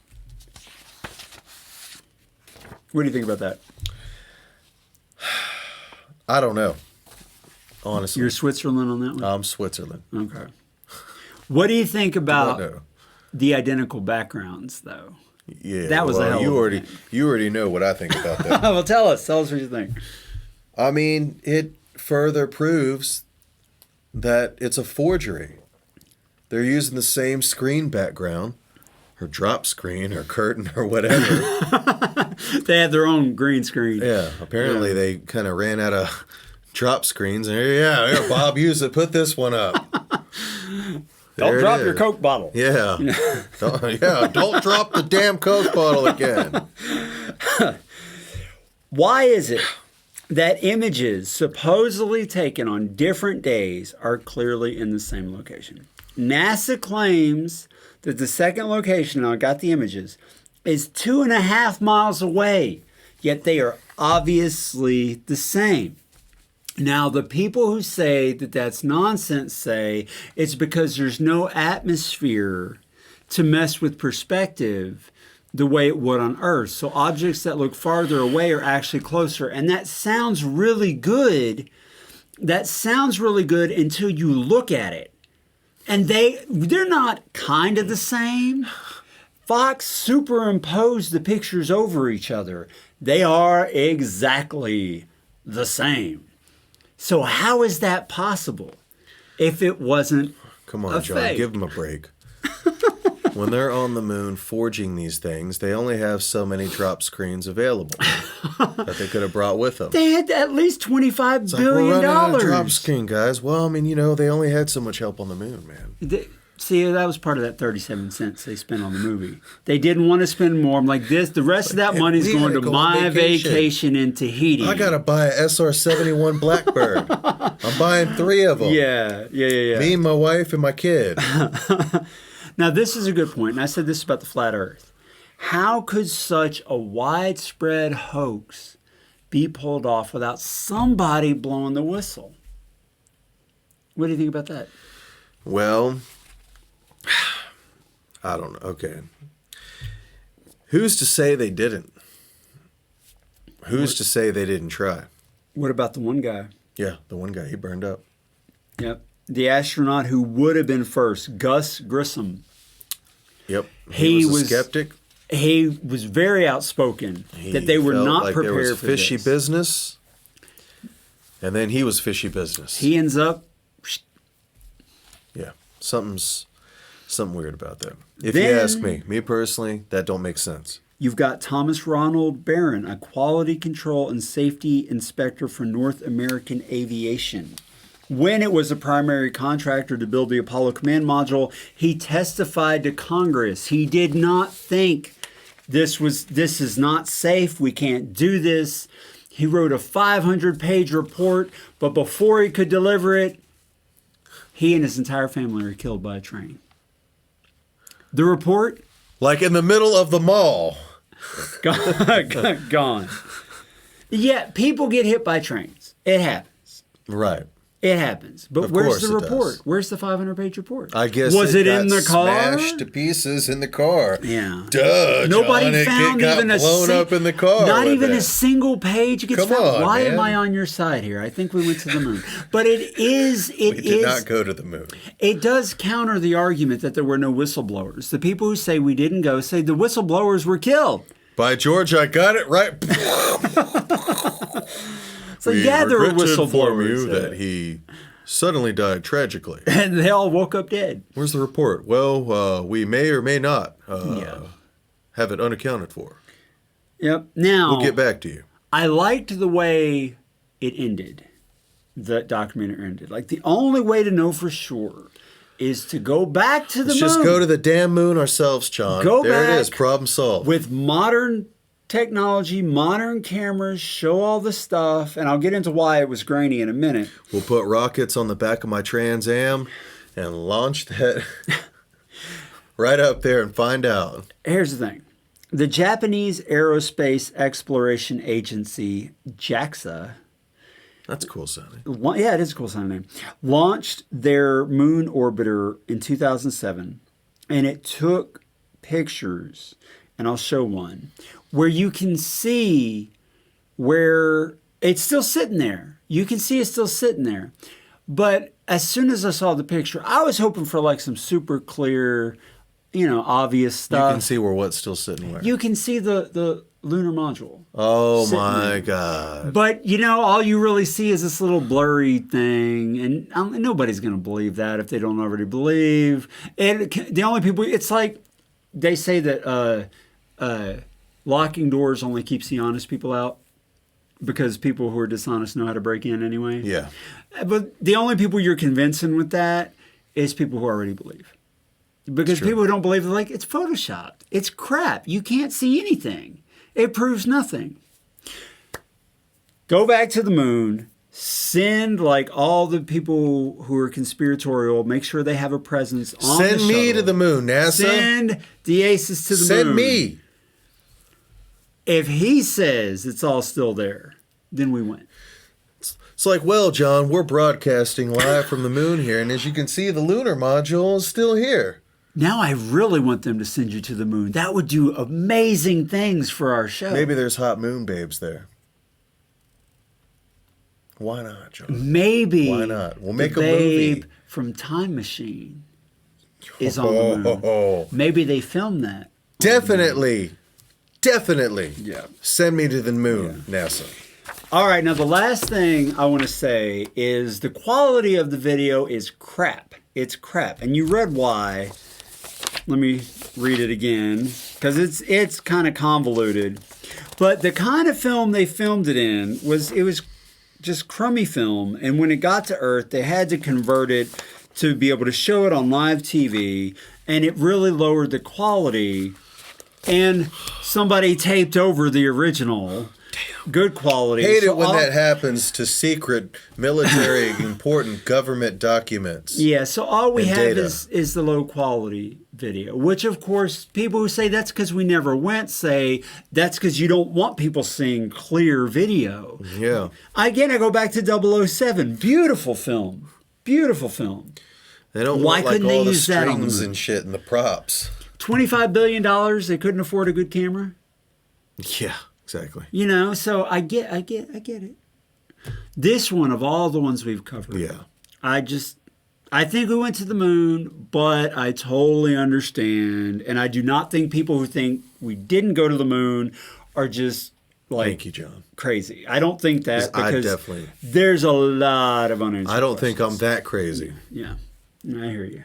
What do you think about that? I don't know. Honestly. You're Switzerland on that one? I'm Switzerland. Okay. What do you think about the identical backgrounds, though? Yeah, that was a hell of a thing. You already know what I think about that. Well, tell us what you think. I mean, it further proves that it's a forgery. They're using the same screen background or drop screen or curtain or whatever. They had their own green screen. Yeah, apparently they kind of ran out of drop screens. And here, Bob, use it. Put this one up. Don't drop your Coke bottle. Yeah. Don't drop the damn Coke bottle again. Why is it that images supposedly taken on different days are clearly in the same location? NASA claims that the second location, and I got the images, is 2.5 miles away, yet they are obviously the same. Now, the people who say that that's nonsense say it's because there's no atmosphere to mess with perspective the way it would on Earth. So objects that look farther away are actually closer. And that sounds really good. That sounds really good until you look at it. And they're not kind of the same. Fox superimposed the pictures over each other. They are exactly the same. So how is that possible if it wasn't Come on, John, fake? give them a break. When they're on the moon forging these things, they only have so many drop screens available that they could have brought with them. They had at least $25 billion. We're running out of drop screen, guys. Well, I mean, they only had so much help on the moon, man. See, that was part of that 37 cents they spent on the movie. They didn't want to spend more. I'm like, the rest of that money is going to my vacation in Tahiti. I got to buy a SR-71 Blackbird. I'm buying 3 of them. Yeah. Me, my wife, and my kid. Now, this is a good point, and I said this about the flat Earth. How could such a widespread hoax be pulled off without somebody blowing the whistle? What do you think about that? Well, I don't know. Okay. Who's to say they didn't? Who's to say they didn't try? What about the one guy? Yeah, the one guy, he burned up. Yep. The astronaut who would have been first, Gus Grissom. Yep. He was a skeptic. He was very outspoken that they were not like prepared there was for fishy this. business. And then he was fishy business. He ends up... Yeah. Something weird about that. If you ask me personally, that don't make sense. You've got Thomas Ronald Barron, a quality control and safety inspector for North American Aviation. When it was a primary contractor to build the Apollo command module, he testified to Congress. He did not think this is not safe. We can't do this. He wrote a 500-page report, but before he could deliver it, he and his entire family were killed by a train. The report? Like in the middle of the mall. Gone. Yeah, people get hit by trains. It happens. Right. It happens. But where's the report? Where's the 500-page report? I guess was it in the car? Smashed to pieces in the car. Yeah. Duh. Nobody John, found it even got blown up in the car. Not even a single page gets Come found. on, Why man. am I on your side here? I think we went to the moon. But we did not go to the moon. It does counter the argument that there were no whistleblowers. The people who say we didn't go say the whistleblowers were killed. By George, I got it right. So yeah, there were whistleblowers. You that he suddenly died tragically. And they all woke up dead. Where's the report? Well, we may or may not have it unaccounted for. Yep. Now, we'll get back to you. I liked the way it ended. The documentary ended. Like, the only way to know for sure is to go back to the moon. Just go to the damn moon ourselves, John. There it is. Problem solved. With modern technology, modern cameras, show all the stuff, and I'll get into why it was grainy in a minute. We'll put rockets on the back of my Trans Am and launch that right up there and find out. Here's the thing. The Japanese Aerospace Exploration Agency, JAXA, that's cool sounding. Yeah, it is a cool sounding name, launched their moon orbiter in 2007, and it took pictures, and I'll show one, where you can see where it's still sitting there. You can see it's still sitting there. But as soon as I saw the picture, I was hoping for like some super clear, obvious stuff. You can see where what's still sitting where. You can see the lunar module. Oh my God. But, all you really see is this little blurry thing. And nobody's going to believe that if they don't already believe. And the only people, it's like they say that locking doors only keeps the honest people out because people who are dishonest know how to break in anyway. Yeah. But the only people you're convincing with that is people who already believe. Because people who don't believe, they're like, it's Photoshopped. It's crap. You can't see anything. It proves nothing. Go back to the moon. Send like all the people who are conspiratorial. Make sure they have a presence on the shuttle. Send me to the moon, NASA. Send the aces to the moon. Send me. If he says it's all still there, then we win. It's like, well, John, we're broadcasting live from the moon here, and as you can see, the lunar module is still here. Now I really want them to send you to the moon. That would do amazing things for our show. Maybe there's hot moon babes there. Why not, John? Maybe. Why not? We'll make the a movie. babe from Time Machine is on the moon. Maybe they filmed that. Definitely. Definitely. Yeah. Send me to the moon, NASA. All right, now the last thing I want to say is the quality of the video is crap. It's crap. And you read why. Let me read it again because it's kind of convoluted. But the kind of film they filmed it in was just crummy film. And when it got to Earth, they had to convert it to be able to show it on live TV. And it really lowered the quality. And somebody taped over the original. Good quality. Hate it when that happens to secret military important government documents. Yeah, so all we have data. is the low quality video, which of course people who say that's because we never went say that's because you don't want people seeing clear video. Yeah. Again, I go back to 007. Beautiful film. Beautiful film. They don't Why want like couldn't they all the use that on the strings moon? and shit and the props. $25 billion, they couldn't afford a good camera? Yeah, exactly. You know, so I get it. This one of all the ones we've covered. Yeah. I think we went to the moon, but I totally understand. And I do not think people who think we didn't go to the moon are just like Thank you, John. crazy. I don't think that because I there's a lot of unanswered I don't think I'm questions. that crazy. Yeah, I hear you.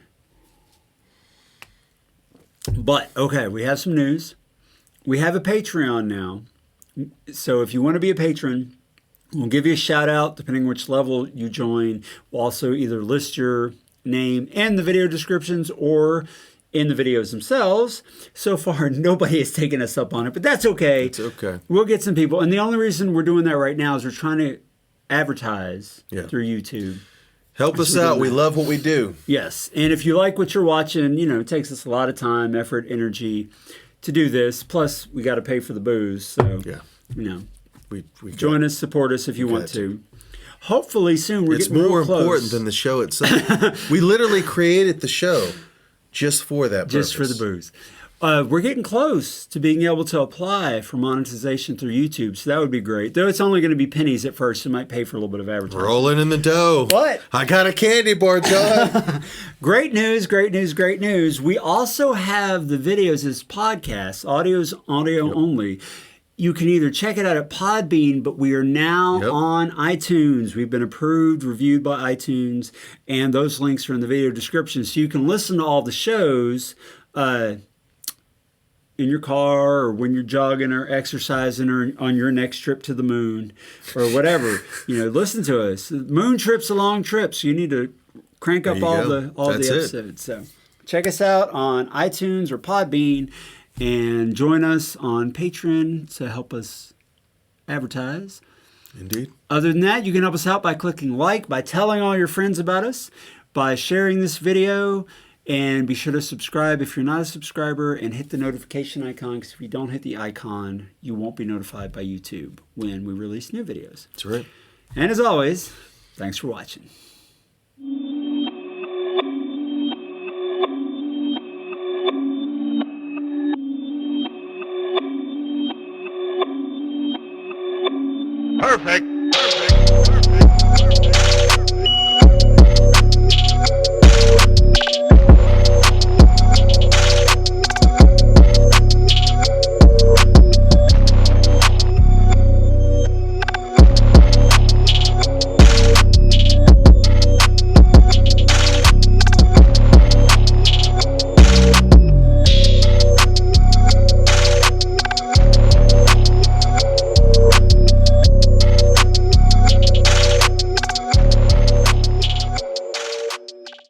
But, okay, we have some news. We have a Patreon now. So if you want to be a patron, we'll give you a shout out depending on which level you join. We'll also either list your name in the video descriptions or in the videos themselves. So far, nobody has taken us up on it, but that's okay. It's okay. We'll get some people. And the only reason we're doing that right now is we're trying to advertise through YouTube. Help us out. We love what we do. Yes. And if you like what you're watching, it takes us a lot of time, effort, energy to do this. Plus, we got to pay for the booze. So, we join us, support us if you want to. Hopefully soon we're getting real close. It's more important than the show itself. We literally created the show just for that purpose. Just for the booze. We're getting close to being able to apply for monetization through YouTube, so that would be great. Though it's only going to be pennies at first, it might pay for a little bit of advertising. Rolling in the dough. What? I got a candy bar, John. Great news, great news, great news. We also have the videos as podcasts, audio only. You can either check it out at Podbean, but we are now on iTunes. We've been approved, reviewed by iTunes, and those links are in the video description. So you can listen to all the shows in your car or when you're jogging or exercising or on your next trip to the moon or whatever. Listen to us. The moon trip's a long trip, so you need to crank up all the episodes. So check us out on iTunes or Podbean and join us on Patreon to help us advertise. Indeed. Other than that, you can help us out by clicking like, by telling all your friends about us, by sharing this video. And be sure to subscribe if you're not a subscriber and hit the notification icon, because if you don't hit the icon, you won't be notified by YouTube when we release new videos. That's right. And as always, thanks for watching. Perfect.